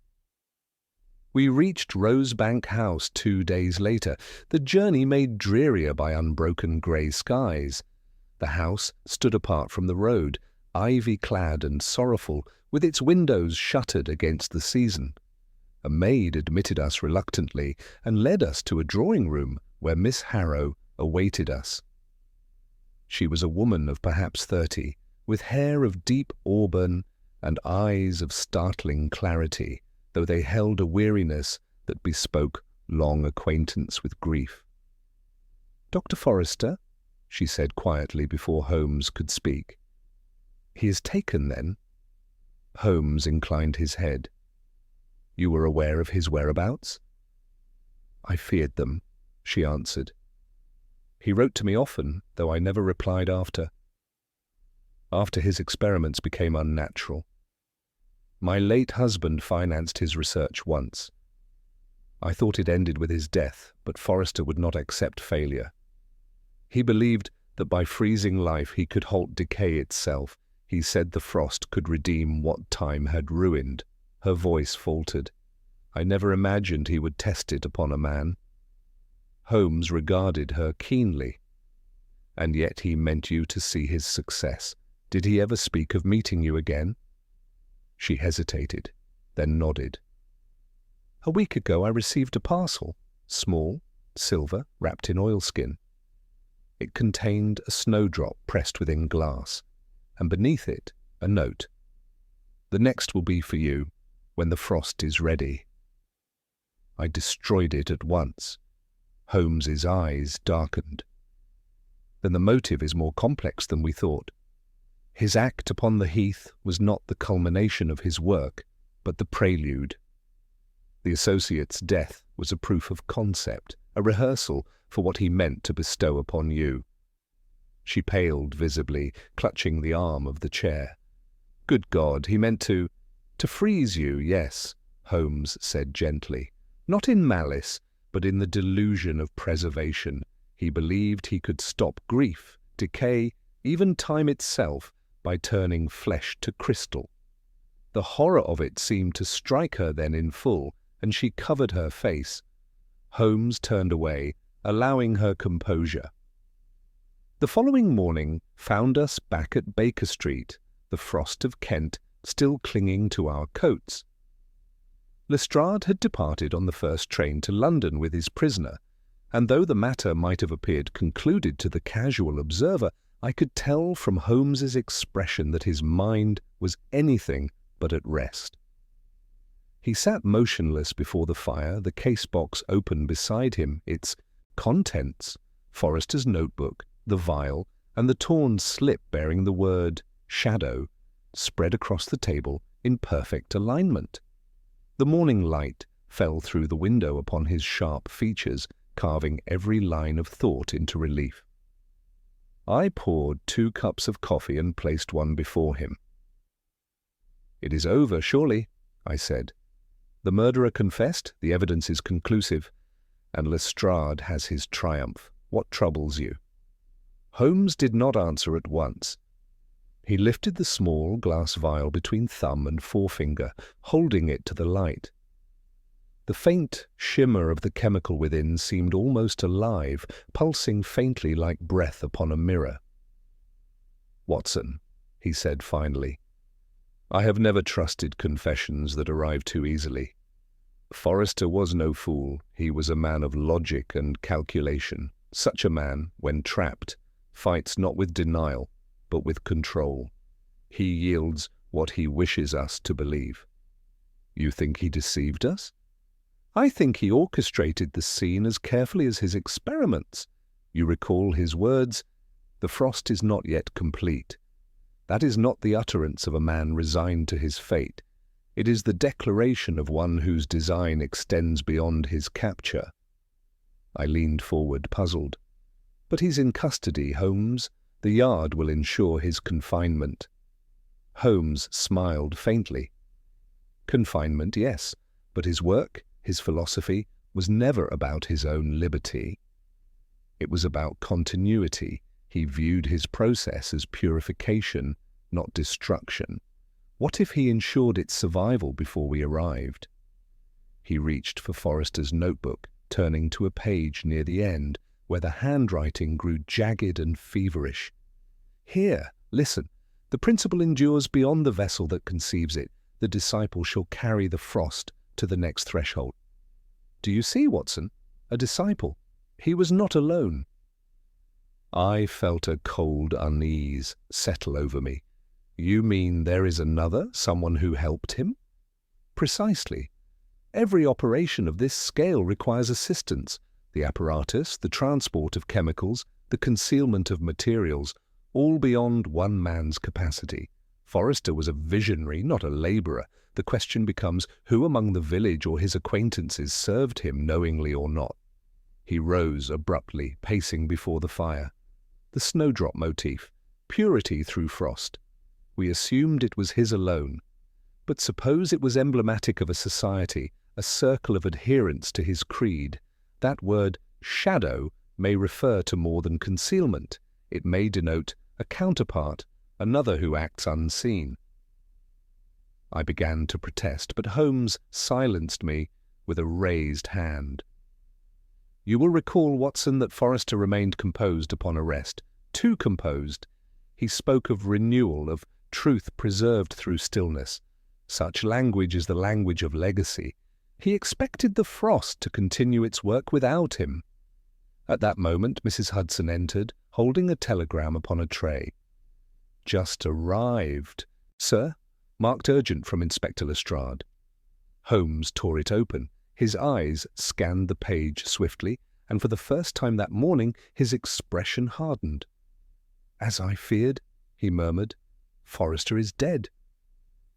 We reached Rosebank House 2 days later, the journey made drearier by unbroken grey skies. The house stood apart from the road, ivy-clad and sorrowful, with its windows shuttered against the season. A maid admitted us reluctantly and led us to a drawing-room where Miss Harrow awaited us. She was a woman of perhaps 30, with hair of deep auburn and eyes of startling clarity, though they held a weariness that bespoke long acquaintance with grief. "Dr. Forrester?" she said quietly before Holmes could speak. "He is taken, then?" Holmes inclined his head. "You were aware of his whereabouts?" "I feared them," she answered. "He wrote to me often, though I never replied after his experiments became unnatural. My late husband financed his research once. I thought it ended with his death, but Forrester would not accept failure. He believed that by freezing life he could halt decay itself. He said the frost could redeem what time had ruined." Her voice faltered. "I never imagined he would test it upon a man." Holmes regarded her keenly. "And yet he meant you to see his success. Did he ever speak of meeting you again?" She hesitated, then nodded. "A week ago I received a parcel, small, silver, wrapped in oilskin. It contained a snowdrop pressed within glass, and beneath it a note. 'The next will be for you, when the frost is ready.' I destroyed it at once." Holmes's eyes darkened. "Then the motive is more complex than we thought. His act upon the heath was not the culmination of his work, but the prelude. The associate's death was a proof of concept, a rehearsal for what he meant to bestow upon you." She paled visibly, clutching the arm of the chair. "Good God, he meant to freeze you, yes," Holmes said gently. "Not in malice, but in the delusion of preservation. He believed he could stop grief, decay, even time itself, by turning flesh to crystal. The horror of it seemed to strike her then in full, and she covered her face. Holmes turned away, allowing her composure. The following morning found us back at Baker Street, the frost of Kent still clinging to our coats. Lestrade had departed on the first train to London with his prisoner, and though the matter might have appeared concluded to the casual observer, I could tell from Holmes's expression that his mind was anything but at rest. He sat motionless before the fire, the case-box open beside him, its contents, Forrester's notebook, the vial, and the torn slip bearing the word shadow, spread across the table in perfect alignment. The morning light fell through the window upon his sharp features, carving every line of thought into relief. I poured 2 cups of coffee and placed one before him. "It is over, surely," I said. "The murderer confessed, the evidence is conclusive, and Lestrade has his triumph. What troubles you?" Holmes did not answer at once. He lifted the small glass vial between thumb and forefinger, holding it to the light. The faint shimmer of the chemical within seemed almost alive, pulsing faintly like breath upon a mirror. "Watson," he said finally, "I have never trusted confessions that arrive too easily. Forrester was no fool. He was a man of logic and calculation. Such a man, when trapped, fights not with denial, but with control. He yields what he wishes us to believe." "You think he deceived us?" "I think he orchestrated the scene as carefully as his experiments. You recall his words, 'The frost is not yet complete.' That is not the utterance of a man resigned to his fate. It is the declaration of one whose design extends beyond his capture." I leaned forward, puzzled. "But he's in custody, Holmes. The Yard will ensure his confinement." Holmes smiled faintly. "Confinement, yes, but his work, his philosophy, was never about his own liberty. It was about continuity. He viewed his process as purification, not destruction. What if he ensured its survival before we arrived?" He reached for Forrester's notebook, turning to a page near the end, where the handwriting grew jagged and feverish. "Here, listen. The principle endures beyond the vessel that conceives it. The disciple shall carry the frost to the next threshold." Do you see, Watson? A disciple. He was not alone. I felt a cold unease settle over me. "You mean there is another, someone who helped him?" "Precisely. Every operation of this scale requires assistance. The apparatus, the transport of chemicals, the concealment of materials, all beyond one man's capacity. Forrester was a visionary, not a labourer. The question becomes, who among the village or his acquaintances served him, knowingly or not?" He rose abruptly, pacing before the fire. The Snowdrop motif, purity through frost. We assumed it was his alone. But suppose it was emblematic of a society, a circle of adherents to his creed. That word, shadow, may refer to more than concealment. It may denote a counterpart, another who acts unseen. I began to protest, but Holmes silenced me with a raised hand. "You will recall, Watson, that Forrester remained composed upon arrest. Too composed. He spoke of renewal, of truth preserved through stillness. Such language is the language of legacy. He expected the frost to continue its work without him." At that moment Mrs. Hudson entered, holding a telegram upon a tray. "Just arrived, sir. Marked urgent from Inspector Lestrade." Holmes tore it open. His eyes scanned the page swiftly, and for the first time that morning his expression hardened. "As I feared," he murmured. "Forrester is dead."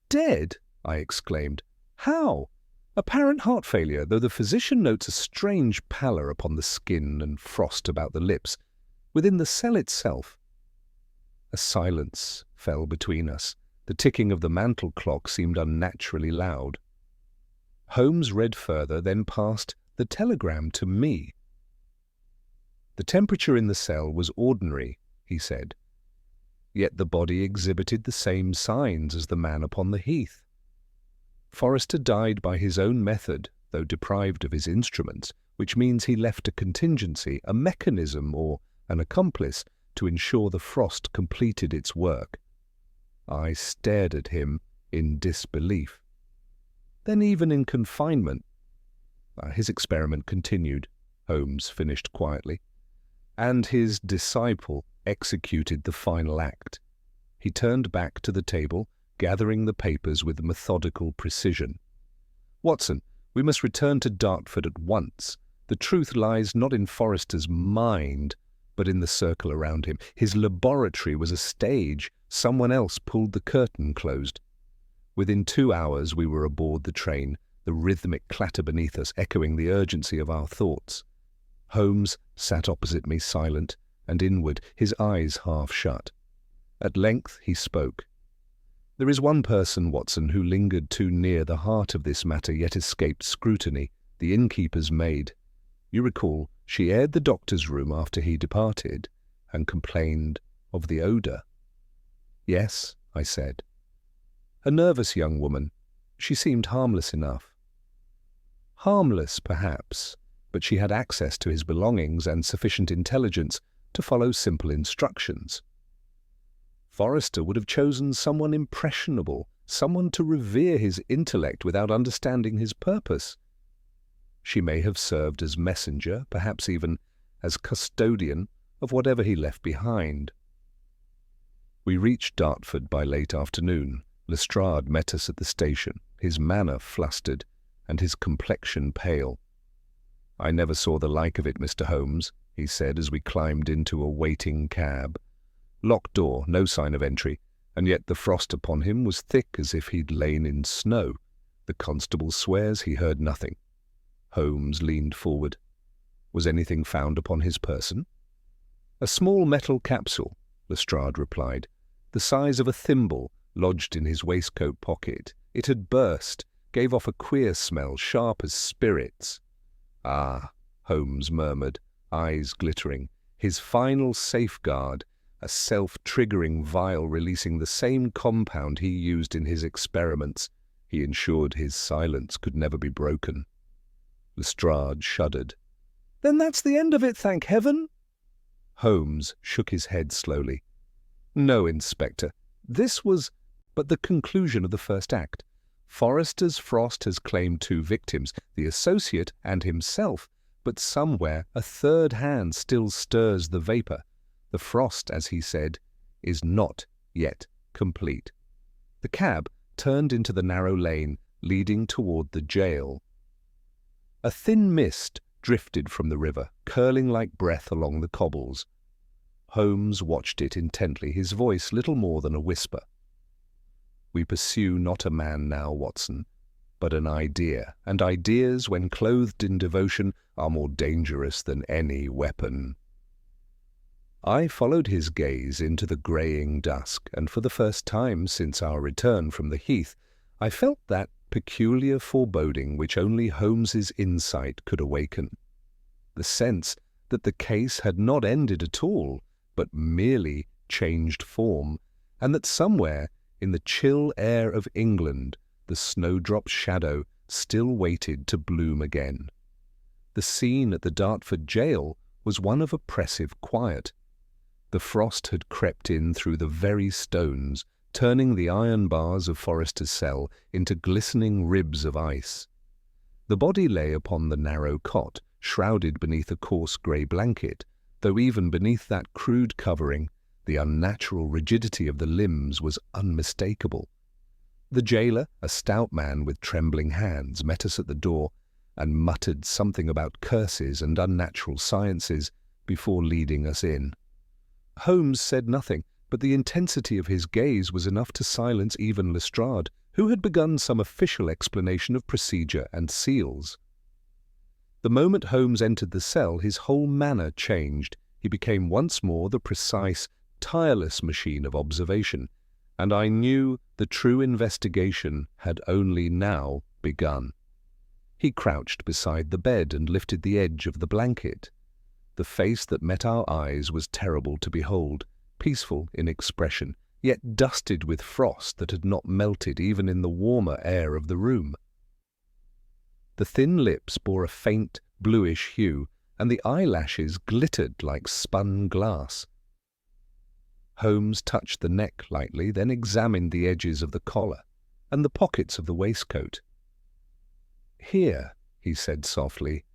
"Dead?" I exclaimed. "How?" "Apparent heart failure, though the physician notes a strange pallor upon the skin and frost about the lips. Within the cell itself—" A silence fell between us. The ticking of the mantel clock seemed unnaturally loud. Holmes read further, then passed the telegram to me. "The temperature in the cell was ordinary," he said. yet the body exhibited the same signs as the man upon the heath. Forrester died by his own method, though deprived of his instruments, which means he left a contingency, a mechanism or an accomplice to ensure the frost completed its work. I stared at him in disbelief. Then even in confinement, his experiment continued, Holmes finished quietly, and his disciple executed the final act. He turned back to the table, gathering the papers with methodical precision. "Watson, we must return to Dartford at once. The truth lies not in Forrester's mind, but in the circle around him. His laboratory was a stage. Someone else pulled the curtain closed." Within 2 hours we were aboard the train, the rhythmic clatter beneath us echoing the urgency of our thoughts. Holmes sat opposite me, silent and inward, his eyes half shut. At length he spoke. "There is one person, Watson, who lingered too near the heart of this matter yet escaped scrutiny, the innkeeper's maid. You recall, she aired the doctor's room after he departed and complained of the odour." "Yes," I said. "A nervous young woman. She seemed harmless enough." "Harmless, perhaps, but she had access to his belongings and sufficient intelligence to follow simple instructions. Forrester would have chosen someone impressionable, someone to revere his intellect without understanding his purpose. She may have served as messenger, perhaps even as custodian of whatever he left behind." We reached Dartford by late afternoon. Lestrade met us at the station, his manner flustered and his complexion pale. "I never saw the like of it, Mr. Holmes," he said as we climbed into a waiting cab. "Locked door, no sign of entry, and yet the frost upon him was thick as if he'd lain in snow. The constable swears he heard nothing." Holmes leaned forward. "Was anything found upon his person?" "A small metal capsule," Lestrade replied, "the size of a thimble, lodged in his waistcoat pocket. It had burst, gave off a queer smell, sharp as spirits." "Ah," Holmes murmured, eyes glittering. "His final safeguard, a self-triggering vial releasing the same compound he used in his experiments. He ensured his silence could never be broken." Lestrade shuddered. "Then that's the end of it, thank heaven!" Holmes shook his head slowly. "No, Inspector. This was but the conclusion of the first act. Forrester's frost has claimed 2 victims, the associate and himself, but somewhere a third hand still stirs the vapour. The frost, as he said, is not yet complete." The cab turned into the narrow lane leading toward the jail. A thin mist drifted from the river, curling like breath along the cobbles. Holmes watched it intently, his voice little more than a whisper. "We pursue not a man now, Watson, but an idea, and ideas, when clothed in devotion, are more dangerous than any weapon." I followed his gaze into the greying dusk, and for the first time since our return from the heath, I felt that peculiar foreboding which only Holmes's insight could awaken. The sense that the case had not ended at all, but merely changed form, and that somewhere in the chill air of England the snowdrop shadow still waited to bloom again. The scene at the Dartford jail was one of oppressive quiet. The frost had crept in through the very stones, turning the iron bars of Forrester's cell into glistening ribs of ice. The body lay upon the narrow cot, shrouded beneath a coarse grey blanket, though even beneath that crude covering, the unnatural rigidity of the limbs was unmistakable. The jailer, a stout man with trembling hands, met us at the door and muttered something about curses and unnatural sciences before leading us in. Holmes said nothing, but the intensity of his gaze was enough to silence even Lestrade, who had begun some official explanation of procedure and seals. The moment Holmes entered the cell, his whole manner changed. He became once more the precise, tireless machine of observation, and I knew the true investigation had only now begun. He crouched beside the bed and lifted the edge of the blanket. The face that met our eyes was terrible to behold, peaceful in expression, yet dusted with frost that had not melted even in the warmer air of the room. The thin lips bore a faint, bluish hue, and the eyelashes glittered like spun glass. Holmes touched the neck lightly, then examined the edges of the collar and the pockets of the waistcoat. "Here," he said softly,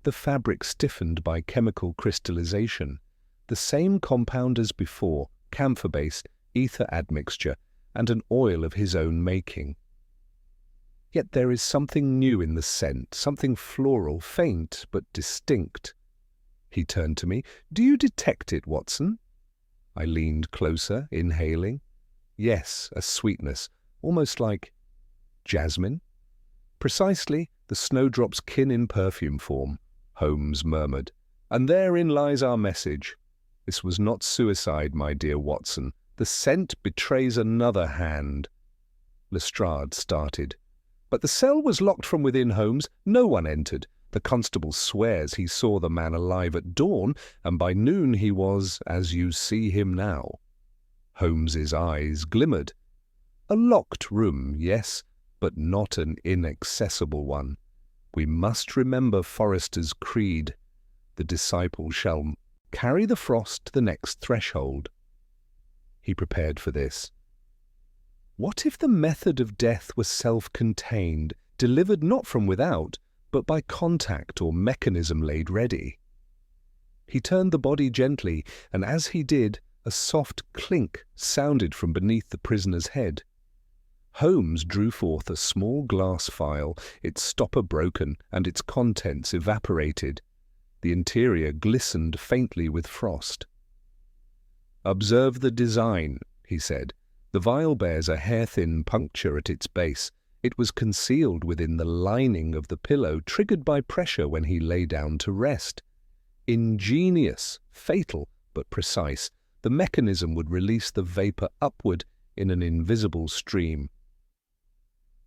the fabric stiffened by chemical crystallization, the same compound as before, camphor-based, ether admixture, and an oil of his own making. Yet there is something new in the scent, something floral, faint but distinct. He turned to me. "Do you detect it, Watson?" I leaned closer, inhaling. Yes, a sweetness, almost like jasmine. "Precisely, the snowdrop's kin in perfume form," Holmes murmured. "And therein lies our message. This was not suicide, my dear Watson. The scent betrays another hand." Lestrade started. "But the cell was locked from within, Holmes. No one entered. The constable swears he saw the man alive at dawn, and by noon he was, as you see him now." Holmes's eyes glimmered. "A locked room, yes, but not an inaccessible one. We must remember Forrester's creed. The disciple shall carry the frost to the next threshold." He prepared for this. What if the method of death were self-contained, delivered not from without, but by contact or mechanism laid ready? He turned the body gently, and as he did, a soft clink sounded from beneath the prisoner's head. Holmes drew forth a small glass phial, its stopper broken and its contents evaporated. The interior glistened faintly with frost. "Observe the design," he said. "The vial bears a hair-thin puncture at its base. It was concealed within the lining of the pillow, triggered by pressure when he lay down to rest. Ingenious, fatal, but precise. The mechanism would release the vapor upward in an invisible stream."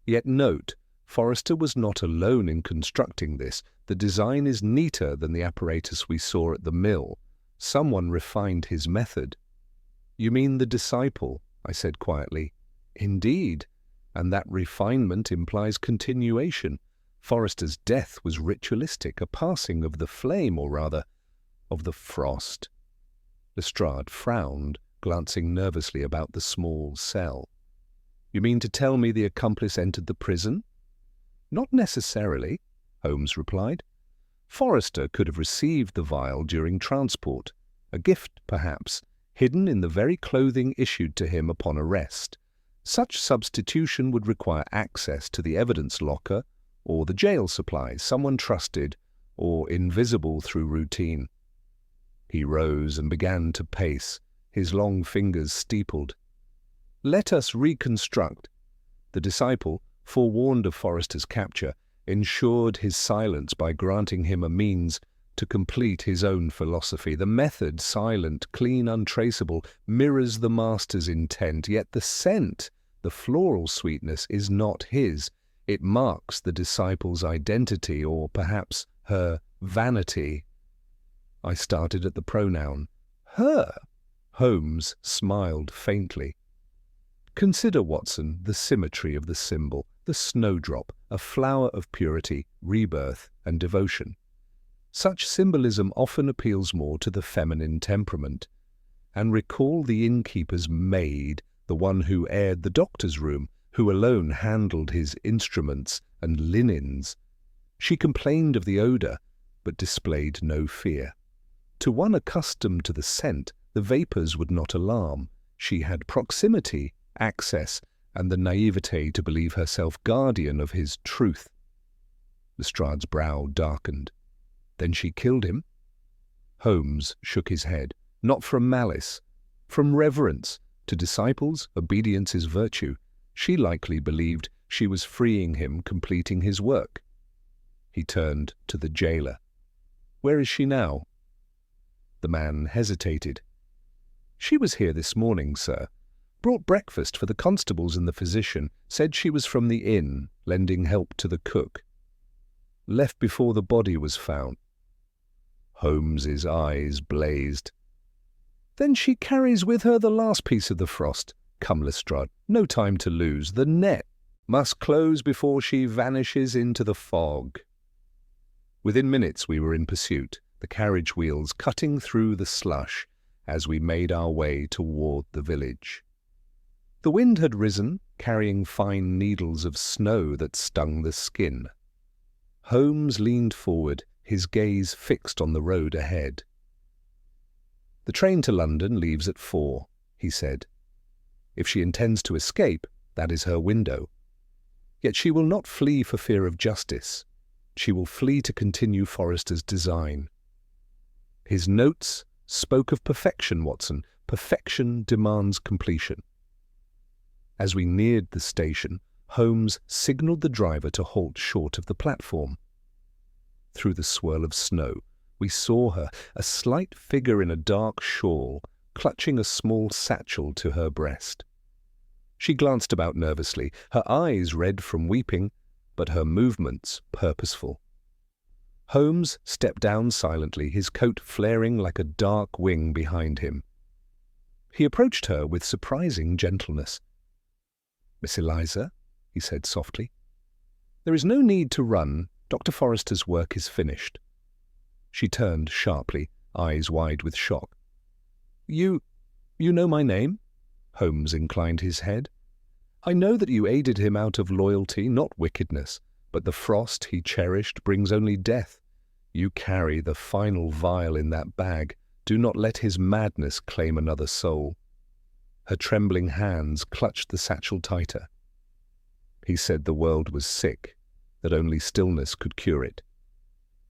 Yet note, Forrester was not alone in constructing this. The design is neater than the apparatus we saw at the mill. Someone refined his method. "You mean the disciple?" I said quietly. "Indeed, and that refinement implies continuation. Forrester's death was ritualistic, a passing of the flame, or rather, of the frost." Lestrade frowned, glancing nervously about the small cell. "You mean to tell me the accomplice entered the prison?" "Not necessarily," Holmes replied. "Forrester could have received the vial during transport, a gift perhaps, hidden in the very clothing issued to him upon arrest. Such substitution would require access to the evidence locker or the jail supplies, someone trusted or invisible through routine." He rose and began to pace, his long fingers steepled. "Let us reconstruct. The disciple, forewarned of Forrester's capture, ensured his silence by granting him a means to complete his own philosophy. The method, silent, clean, untraceable, mirrors the master's intent, yet the scent, the floral sweetness, is not his. It marks the disciple's identity, or perhaps her vanity." I started at the pronoun. "Her?" Holmes smiled faintly. "Consider, Watson, the symmetry of the symbol, the snowdrop, a flower of purity, rebirth, and devotion. Such symbolism often appeals more to the feminine temperament. And recall the innkeeper's maid, the one who aired the doctor's room, who alone handled his instruments and linens. She complained of the odour, but displayed no fear. To one accustomed to the scent, the vapours would not alarm. She had proximity, access, and the naivete to believe herself guardian of his truth." Lestrade's brow darkened. "Then she killed him?" Holmes shook his head. "Not from malice. From reverence. To disciples, obedience is virtue. She likely believed she was freeing him, completing his work." He turned to the jailer. "Where is she now?" The man hesitated. "She was here this morning, sir. Brought breakfast for the constables and the physician. Said she was from the inn, lending help to the cook. Left before the body was found." Holmes's eyes blazed. Then she carries with her the last piece of the frost. Come, Lestrade, no time to lose. The net must close before she vanishes into the fog. Within minutes we were in pursuit, the carriage wheels cutting through the slush as we made our way toward the village. The wind had risen, carrying fine needles of snow that stung the skin. Holmes leaned forward, his gaze fixed on the road ahead. "The train to London leaves at 4, he said. "If she intends to escape, that is her window. Yet she will not flee for fear of justice. She will flee to continue Forrester's design." His notes spoke of perfection, Watson. Perfection demands completion. As we neared the station, Holmes signalled the driver to halt short of the platform. Through the swirl of snow, we saw her, a slight figure in a dark shawl, clutching a small satchel to her breast. She glanced about nervously, her eyes red from weeping, but her movements purposeful. Holmes stepped down silently, his coat flaring like a dark wing behind him. He approached her with surprising gentleness. "Miss Eliza," he said softly, "there is no need to run. Dr. Forrester's work is finished." She turned sharply, eyes wide with shock. You know my name?" Holmes inclined his head. "I know that you aided him out of loyalty, not wickedness, but the frost he cherished brings only death. You carry the final vial in that bag. Do not let his madness claim another soul." Her trembling hands clutched the satchel tighter. "He said the world was sick, that only stillness could cure it.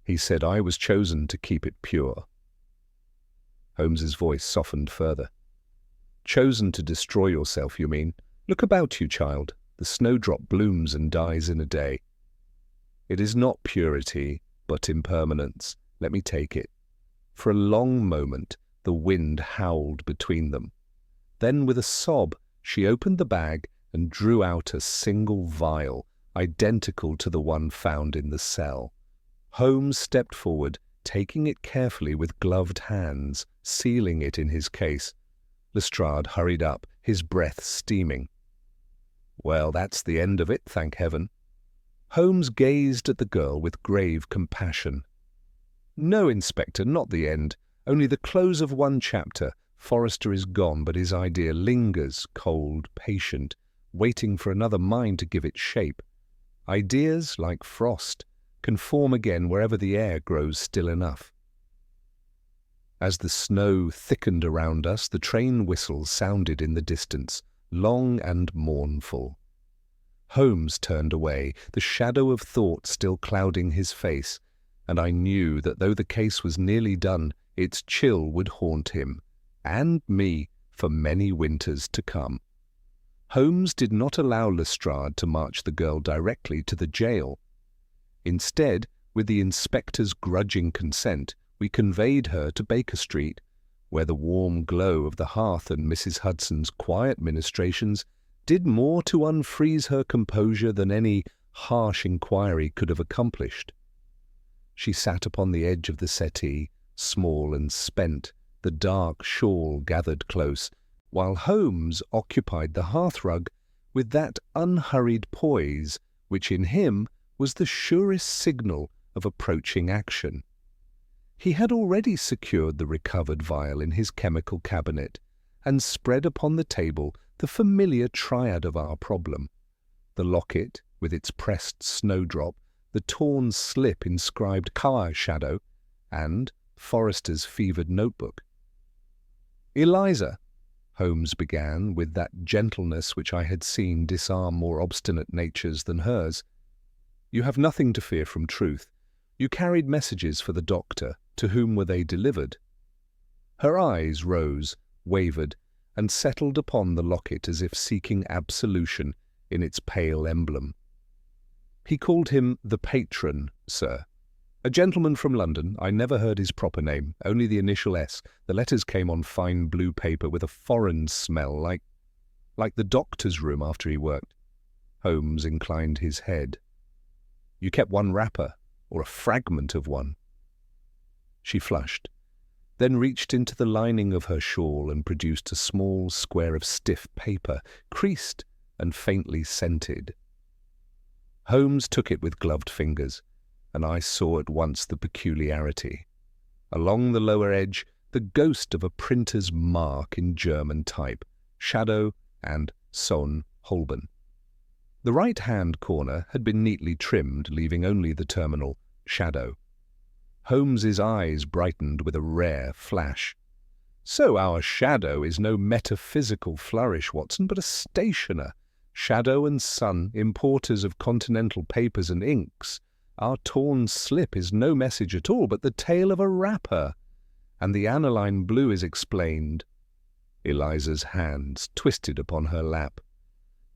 He said I was chosen to keep it pure." Holmes's voice softened further. "Chosen to destroy yourself, you mean? Look about you, child. The snowdrop blooms and dies in a day. It is not purity, but impermanence. Let me take it." For a long moment, the wind howled between them. Then, with a sob, she opened the bag and drew out a single vial, identical to the one found in the cell. Holmes stepped forward, taking it carefully with gloved hands, sealing it in his case. Lestrade hurried up, his breath steaming. "Well, that's the end of it, thank heaven." Holmes gazed at the girl with grave compassion. "No, Inspector, not the end. Only the close of one chapter. Forrester is gone, but his idea lingers, cold, patient, waiting for another mind to give it shape. Ideas, like frost, can form again wherever the air grows still enough." As the snow thickened around us, the train whistle sounded in the distance, long and mournful. Holmes turned away, the shadow of thought still clouding his face, and I knew that though the case was nearly done, its chill would haunt him, and me, for many winters to come. Holmes did not allow Lestrade to march the girl directly to the jail. Instead, with the inspector's grudging consent, we conveyed her to Baker Street, where the warm glow of the hearth and Mrs. Hudson's quiet ministrations did more to unfreeze her composure than any harsh inquiry could have accomplished. She sat upon the edge of the settee, small and spent, the dark shawl gathered close, while Holmes occupied the hearthrug with that unhurried poise which in him was the surest signal of approaching action. He had already secured the recovered vial in his chemical cabinet and spread upon the table the familiar triad of our problem: the locket with its pressed snowdrop, the torn slip inscribed "Car Shadow," and Forrester's fevered notebook. "Eliza," Holmes began, with that gentleness which I had seen disarm more obstinate natures than hers, "you have nothing to fear from truth. You carried messages for the doctor. To whom were they delivered?" Her eyes rose, wavered, and settled upon the locket as if seeking absolution in its pale emblem. "He called him the patron, sir. A gentleman from London. I never heard his proper name, only the initial S. The letters came on fine blue paper with a foreign smell, like the doctor's room after he worked." Holmes inclined his head. "You kept one wrapper, or a fragment of one." She flushed. then reached into the lining of her shawl and produced a small square of stiff paper, creased and faintly scented. Holmes took it with gloved fingers, and I saw at once the peculiarity. Along the lower edge, the ghost of a printer's mark in German type, Shadow and Sohn Holborn. The right-hand corner had been neatly trimmed, leaving only the terminal Shadow. Holmes's eyes brightened with a rare flash. "So our Shadow is no metaphysical flourish, Watson, but a stationer. Shadow and Son, importers of continental papers and inks. Our torn slip is no message at all, but the tale of a wrapper. And the aniline blue is explained." Eliza's hands twisted upon her lap.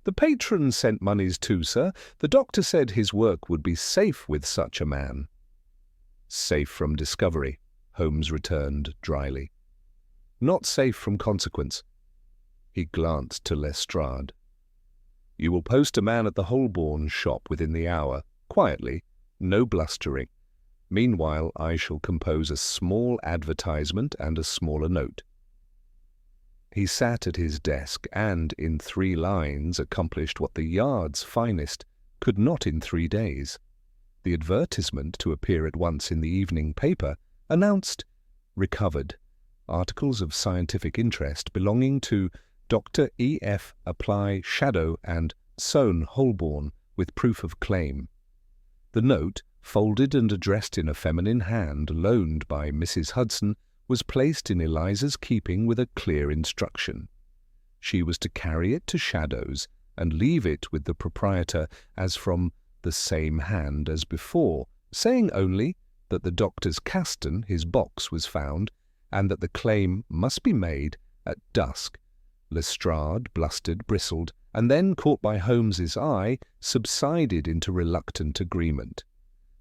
"The patron sent moneys too, sir. The doctor said his work would be safe with such a man." "Safe from discovery," Holmes returned dryly. "Not safe from consequence." He glanced to Lestrade. "You will post a man at the Holborn shop within the hour, quietly, no blustering. Meanwhile, I shall compose a small advertisement and a smaller note." He sat at his desk and, in 3 lines, accomplished what the Yard's finest could not in 3 days. The advertisement, to appear at once in the evening paper, announced "Recovered. Articles of scientific interest belonging to Dr. E. F. Apply Shadow and Sohn Holborn with proof of claim." The note, folded and addressed in a feminine hand loaned by Mrs. Hudson, was placed in Eliza's keeping with a clear instruction. She was to carry it to Shadow's and leave it with the proprietor as from the same hand as before, saying only that the doctor's caston, his box, was found, and that the claim must be made at dusk. Lestrade blustered, bristled, and then, caught by Holmes's eye, subsided into reluctant agreement.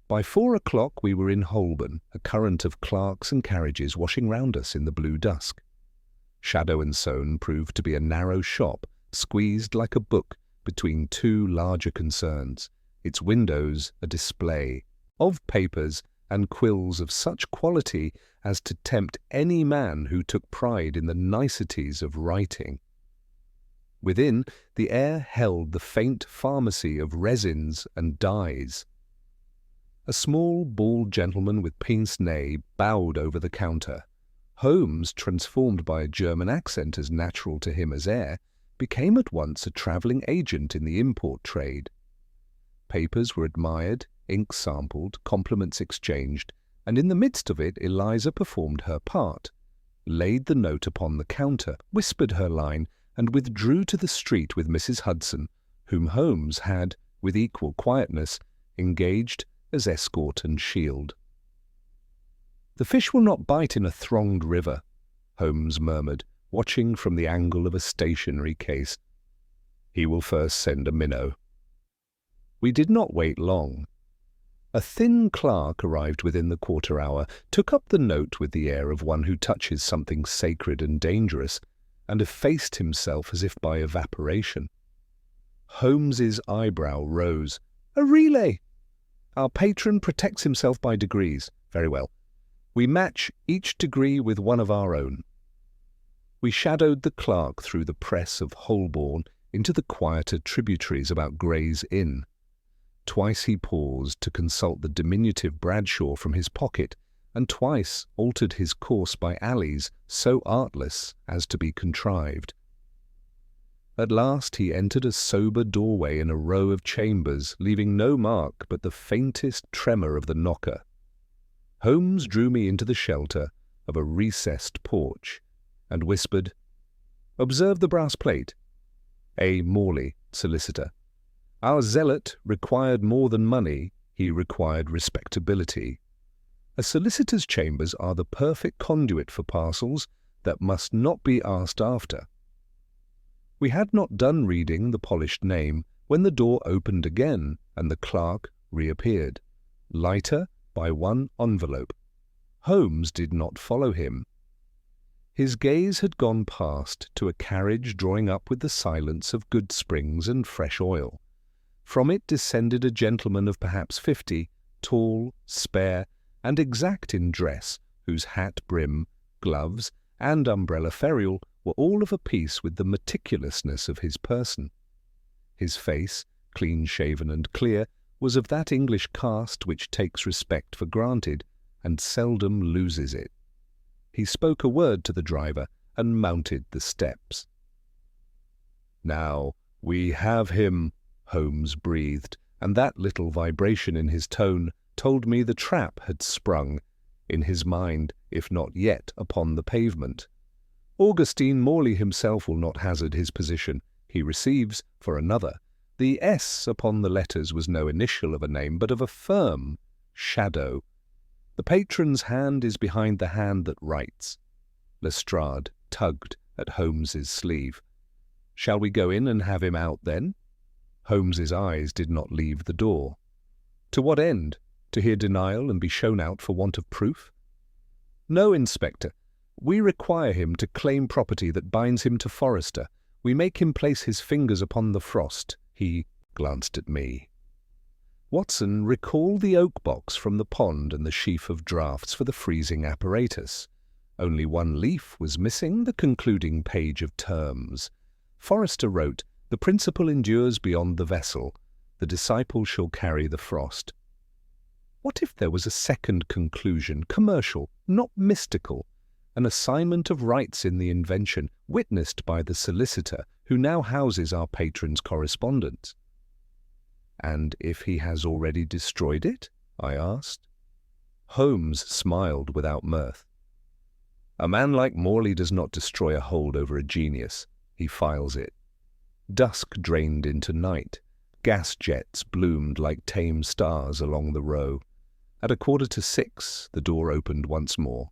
By 4 o'clock we were in Holborn, a current of clerks and carriages washing round us in the blue dusk. Shadow and Sohn proved to be a narrow shop, squeezed like a book between 2 larger concerns, its windows a display of papers and quills of such quality as to tempt any man who took pride in the niceties of writing. Within, the air held the faint pharmacy of resins and dyes. A small, bald gentleman with pince-nez bowed over the counter. Holmes, transformed by a German accent as natural to him as air, became at once a travelling agent in the import trade. Papers were admired, ink sampled, compliments exchanged, and in the midst of it Eliza performed her part, laid the note upon the counter, whispered her line, and withdrew to the street with Mrs. Hudson, whom Holmes had, with equal quietness, engaged as escort and shield. "The fish will not bite in a thronged river," Holmes murmured, watching from the angle of a stationery case. "He will first send a minnow." We did not wait long. A thin clerk arrived within the quarter hour, took up the note with the air of one who touches something sacred and dangerous, and effaced himself as if by evaporation. Holmes's eyebrow rose. "A relay! Our patron protects himself by degrees. Very well. We match each degree with one of our own." We shadowed the clerk through the press of Holborn into the quieter tributaries about Gray's Inn. Twice he paused to consult the diminutive Bradshaw from his pocket, and twice altered his course by alleys so artless as to be contrived. At last he entered a sober doorway in a row of chambers, leaving no mark but the faintest tremor of the knocker. Holmes drew me into the shelter of a recessed porch, and whispered, "Observe the brass plate. A. Morley, solicitor. Our zealot required more than money, he required respectability. A solicitor's chambers are the perfect conduit for parcels that must not be asked after." We had not done reading the polished name when the door opened again and the clerk reappeared, lighter by one envelope. Holmes did not follow him. His gaze had gone past to a carriage drawing up with the silence of good springs and fresh oil. From it descended a gentleman of perhaps 50, tall, spare, and exact in dress, whose hat brim gloves, and umbrella ferrule were all of a piece with the meticulousness of his person. His face, clean-shaven and clear, was of that English cast which takes respect for granted and seldom loses it. He spoke a word to the driver and mounted the steps. "Now, we have him," Holmes breathed, and that little vibration in his tone told me the trap had sprung, in his mind, if not yet upon the pavement. Augustine Morley himself will not hazard his position. He receives, for another. The S upon the letters was no initial of a name, but of a firm, Shadow. The patron's hand is behind the hand that writes. Lestrade tugged at Holmes's sleeve. "Shall we go in and have him out, then?" Holmes's eyes did not leave the door. "To what end? To hear denial and be shown out for want of proof?" "No, Inspector. We require him to claim property that binds him to Forrester. We make him place his fingers upon the frost." He glanced at me. "Watson, recall the oak box from the pond and the sheaf of drafts for the freezing apparatus. Only one leaf was missing, the concluding page of terms. Forrester wrote, 'The principle endures beyond the vessel. The disciple shall carry the frost.' What if there was a second conclusion, commercial, not mystical, an assignment of rights in the invention, witnessed by the solicitor who now houses our patron's correspondence?" "And if he has already destroyed it?" I asked. Holmes smiled without mirth. "A man like Morley does not destroy a hold over a genius. He files it." Dusk drained into night. Gas jets bloomed like tame stars along the row. At 6:15, the door opened once more.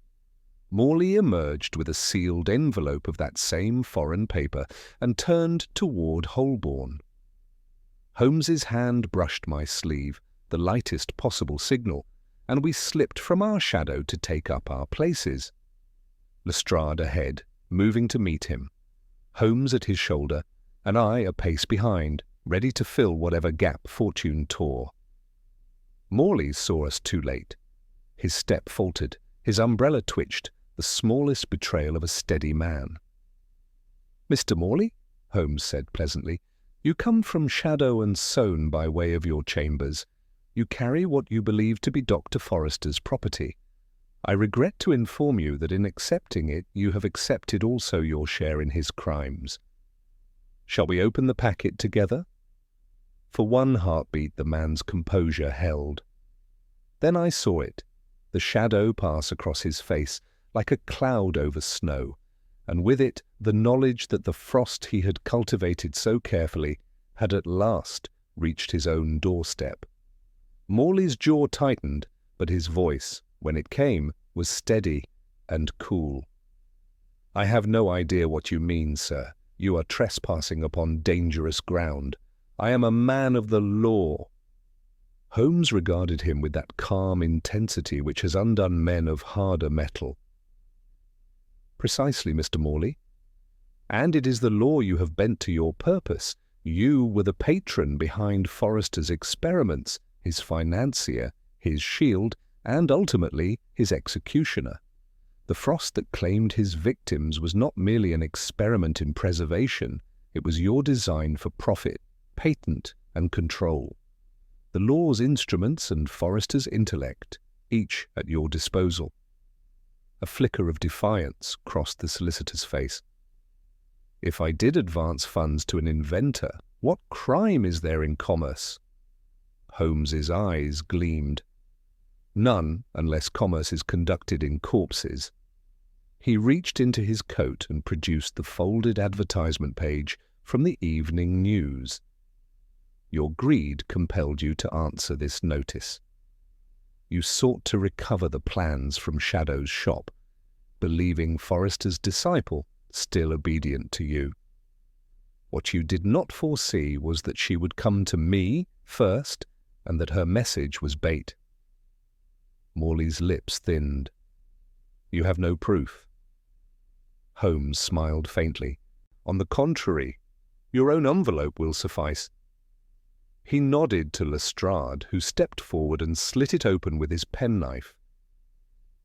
Morley emerged with a sealed envelope of that same foreign paper and turned toward Holborn. Holmes's hand brushed my sleeve, the lightest possible signal, and we slipped from our shadow to take up our places. Lestrade ahead, moving to meet him, Holmes at his shoulder, and I a pace behind, ready to fill whatever gap fortune tore. Morley saw us too late. His step faltered, his umbrella twitched, the smallest betrayal of a steady man. "Mr. Morley," Holmes said pleasantly, "you come from Shadow and Soane by way of your chambers. You carry what you believe to be Dr. Forrester's property. I regret to inform you that in accepting it you have accepted also your share in his crimes. Shall we open the packet together?" For one heartbeat the man's composure held. Then I saw it, the shadow pass across his face like a cloud over snow, and with it the knowledge that the frost he had cultivated so carefully had at last reached his own doorstep. Morley's jaw tightened, but his voice, when it came, was steady and cool. "I have no idea what you mean, sir. You are trespassing upon dangerous ground. I am a man of the law." Holmes regarded him with that calm intensity which has undone men of harder metal. "Precisely, Mr. Morley. And it is the law you have bent to your purpose. You were the patron behind Forrester's experiments, his financier, his shield, and ultimately his executioner. The frost that claimed his victims was not merely an experiment in preservation, it was your design for profit, patent, and control. The law's instruments and Forrester's intellect, each at your disposal." A flicker of defiance crossed the solicitor's face. "If I did advance funds to an inventor, what crime is there in commerce?" Holmes's eyes gleamed. "None, unless commerce is conducted in corpses." He reached into his coat and produced the folded advertisement page from the Evening News. "Your greed compelled you to answer this notice. You sought to recover the plans from Shadow's shop, believing Forrester's disciple still obedient to you. What you did not foresee was that she would come to me first, and that her message was bait." Morley's lips thinned. "You have no proof?" Holmes smiled faintly. "On the contrary, your own envelope will suffice." He nodded to Lestrade, who stepped forward and slit it open with his penknife.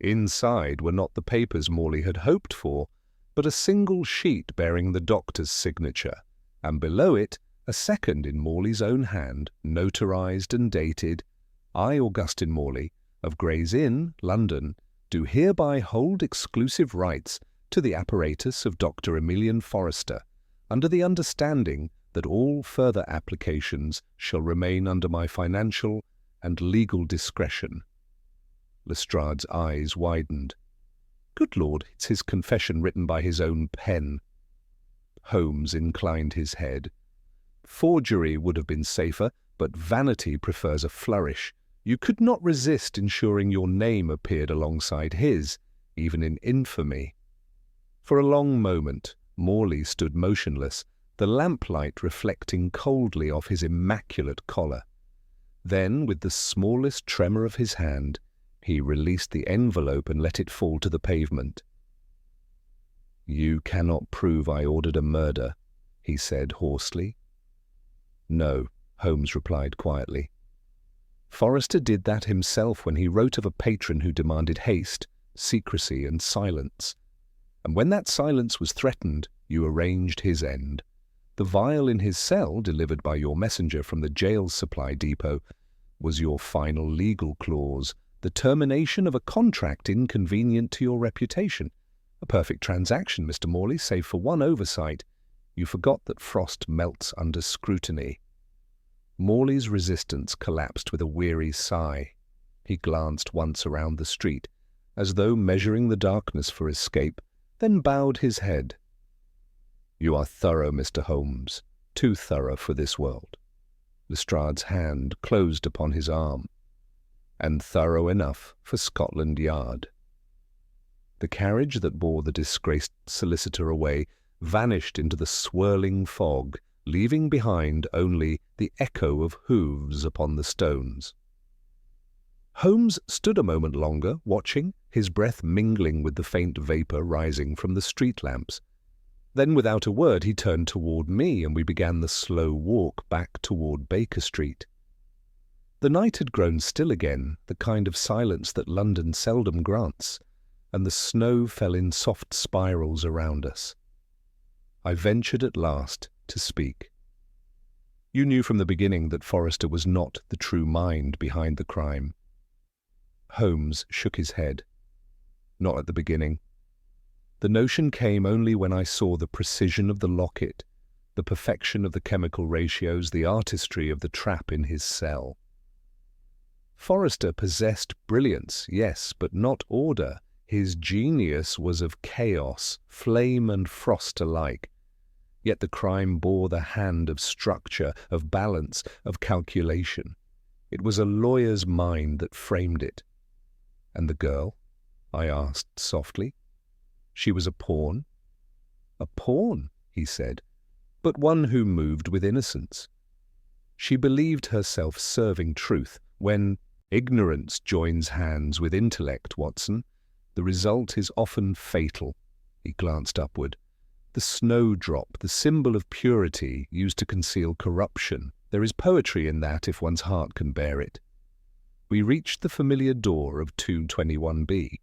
Inside were not the papers Morley had hoped for, but a single sheet bearing the doctor's signature, and below it a second in Morley's own hand, notarized and dated, "I, Augustine Morley, of Gray's Inn, London, do hereby hold exclusive rights to the apparatus of Dr. Emilian Forrester, under the understanding that all further applications shall remain under my financial and legal discretion." Lestrade's eyes widened. Good Lord, it's his confession written by his own pen. Holmes inclined his head. Forgery would have been safer, but vanity prefers a flourish. You could not resist ensuring your name appeared alongside his, even in infamy. For a long moment, Morley stood motionless, the lamplight reflecting coldly off his immaculate collar. Then, with the smallest tremor of his hand, he released the envelope and let it fall to the pavement. "You cannot prove I ordered a murder," he said hoarsely. "No," Holmes replied quietly. "Forrester did that himself when he wrote of a patron who demanded haste, secrecy, and silence. And when that silence was threatened, you arranged his end. The vial in his cell, delivered by your messenger from the jail supply depot, was your final legal clause, the termination of a contract inconvenient to your reputation. A perfect transaction, Mr. Morley, save for one oversight. You forgot that frost melts under scrutiny." Morley's resistance collapsed with a weary sigh. He glanced once around the street, as though measuring the darkness for escape, then bowed his head. "You are thorough, Mr. Holmes, too thorough for this world." Lestrade's hand closed upon his arm. "And thorough enough for Scotland Yard." The carriage that bore the disgraced solicitor away vanished into the swirling fog, leaving behind only the echo of hooves upon the stones. Holmes stood a moment longer, watching, his breath mingling with the faint vapour rising from the street lamps. Then, without a word, he turned toward me, and we began the slow walk back toward Baker Street. The night had grown still again, the kind of silence that London seldom grants, and the snow fell in soft spirals around us. I ventured at last to speak. "You knew from the beginning that Forrester was not the true mind behind the crime." Holmes shook his head. "Not at the beginning. The notion came only when I saw the precision of the locket, the perfection of the chemical ratios, the artistry of the trap in his cell. Forrester possessed brilliance, yes, but not order. His genius was of chaos, flame and frost alike. Yet the crime bore the hand of structure, of balance, of calculation. It was a lawyer's mind that framed it." "And the girl?" I asked softly. "She was a pawn?" "A pawn," he said, "but one who moved with innocence. She believed herself serving truth. When ignorance joins hands with intellect, Watson, the result is often fatal." He glanced upward. "The snowdrop, the symbol of purity, used to conceal corruption. There is poetry in that if one's heart can bear it." We reached the familiar door of 221B.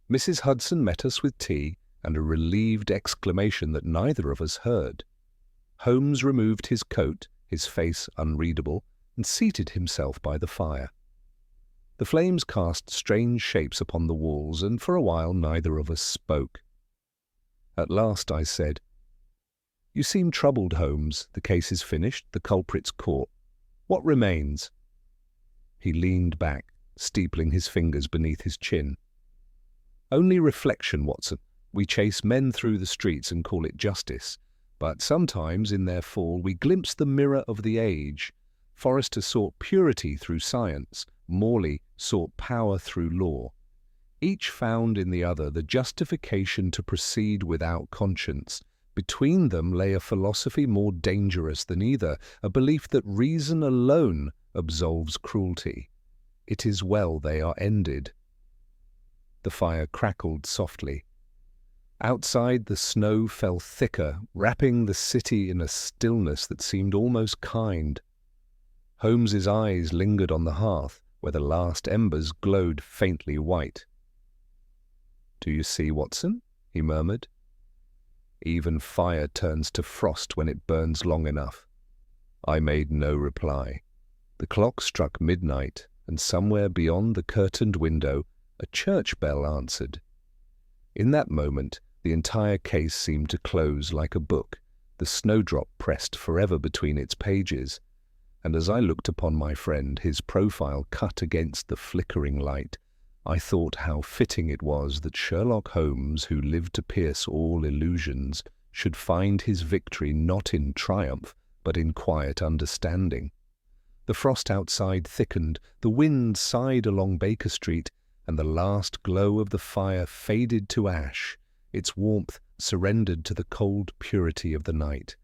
Mrs. Hudson met us with tea and a relieved exclamation that neither of us heard. Holmes removed his coat, his face unreadable, and seated himself by the fire. The flames cast strange shapes upon the walls, and for a while neither of us spoke. At last I said, "You seem troubled, Holmes. The case is finished, the culprit's caught. What remains?" He leaned back, steepling his fingers beneath his chin. "Only reflection, Watson. We chase men through the streets and call it justice. But sometimes, in their fall, we glimpse the mirror of the age. Forrester sought purity through science. Morley sought power through law. Each found in the other the justification to proceed without conscience. Between them lay a philosophy more dangerous than either, a belief that reason alone absolves cruelty. It is well they are ended." The fire crackled softly. Outside, the snow fell thicker, wrapping the city in a stillness that seemed almost kind. Holmes's eyes lingered on the hearth, where the last embers glowed faintly white. "Do you see, Watson?" he murmured. "Even fire turns to frost when it burns long enough." I made no reply. The clock struck midnight, and somewhere beyond the curtained window, a church bell answered. In that moment, the entire case seemed to close like a book, the snowdrop pressed forever between its pages. And as I looked upon my friend, his profile cut against the flickering light, I thought how fitting it was that Sherlock Holmes, who lived to pierce all illusions, should find his victory not in triumph, but in quiet understanding. The frost outside thickened, the wind sighed along Baker Street, and the last glow of the fire faded to ash, its warmth surrendered to the cold purity of the night.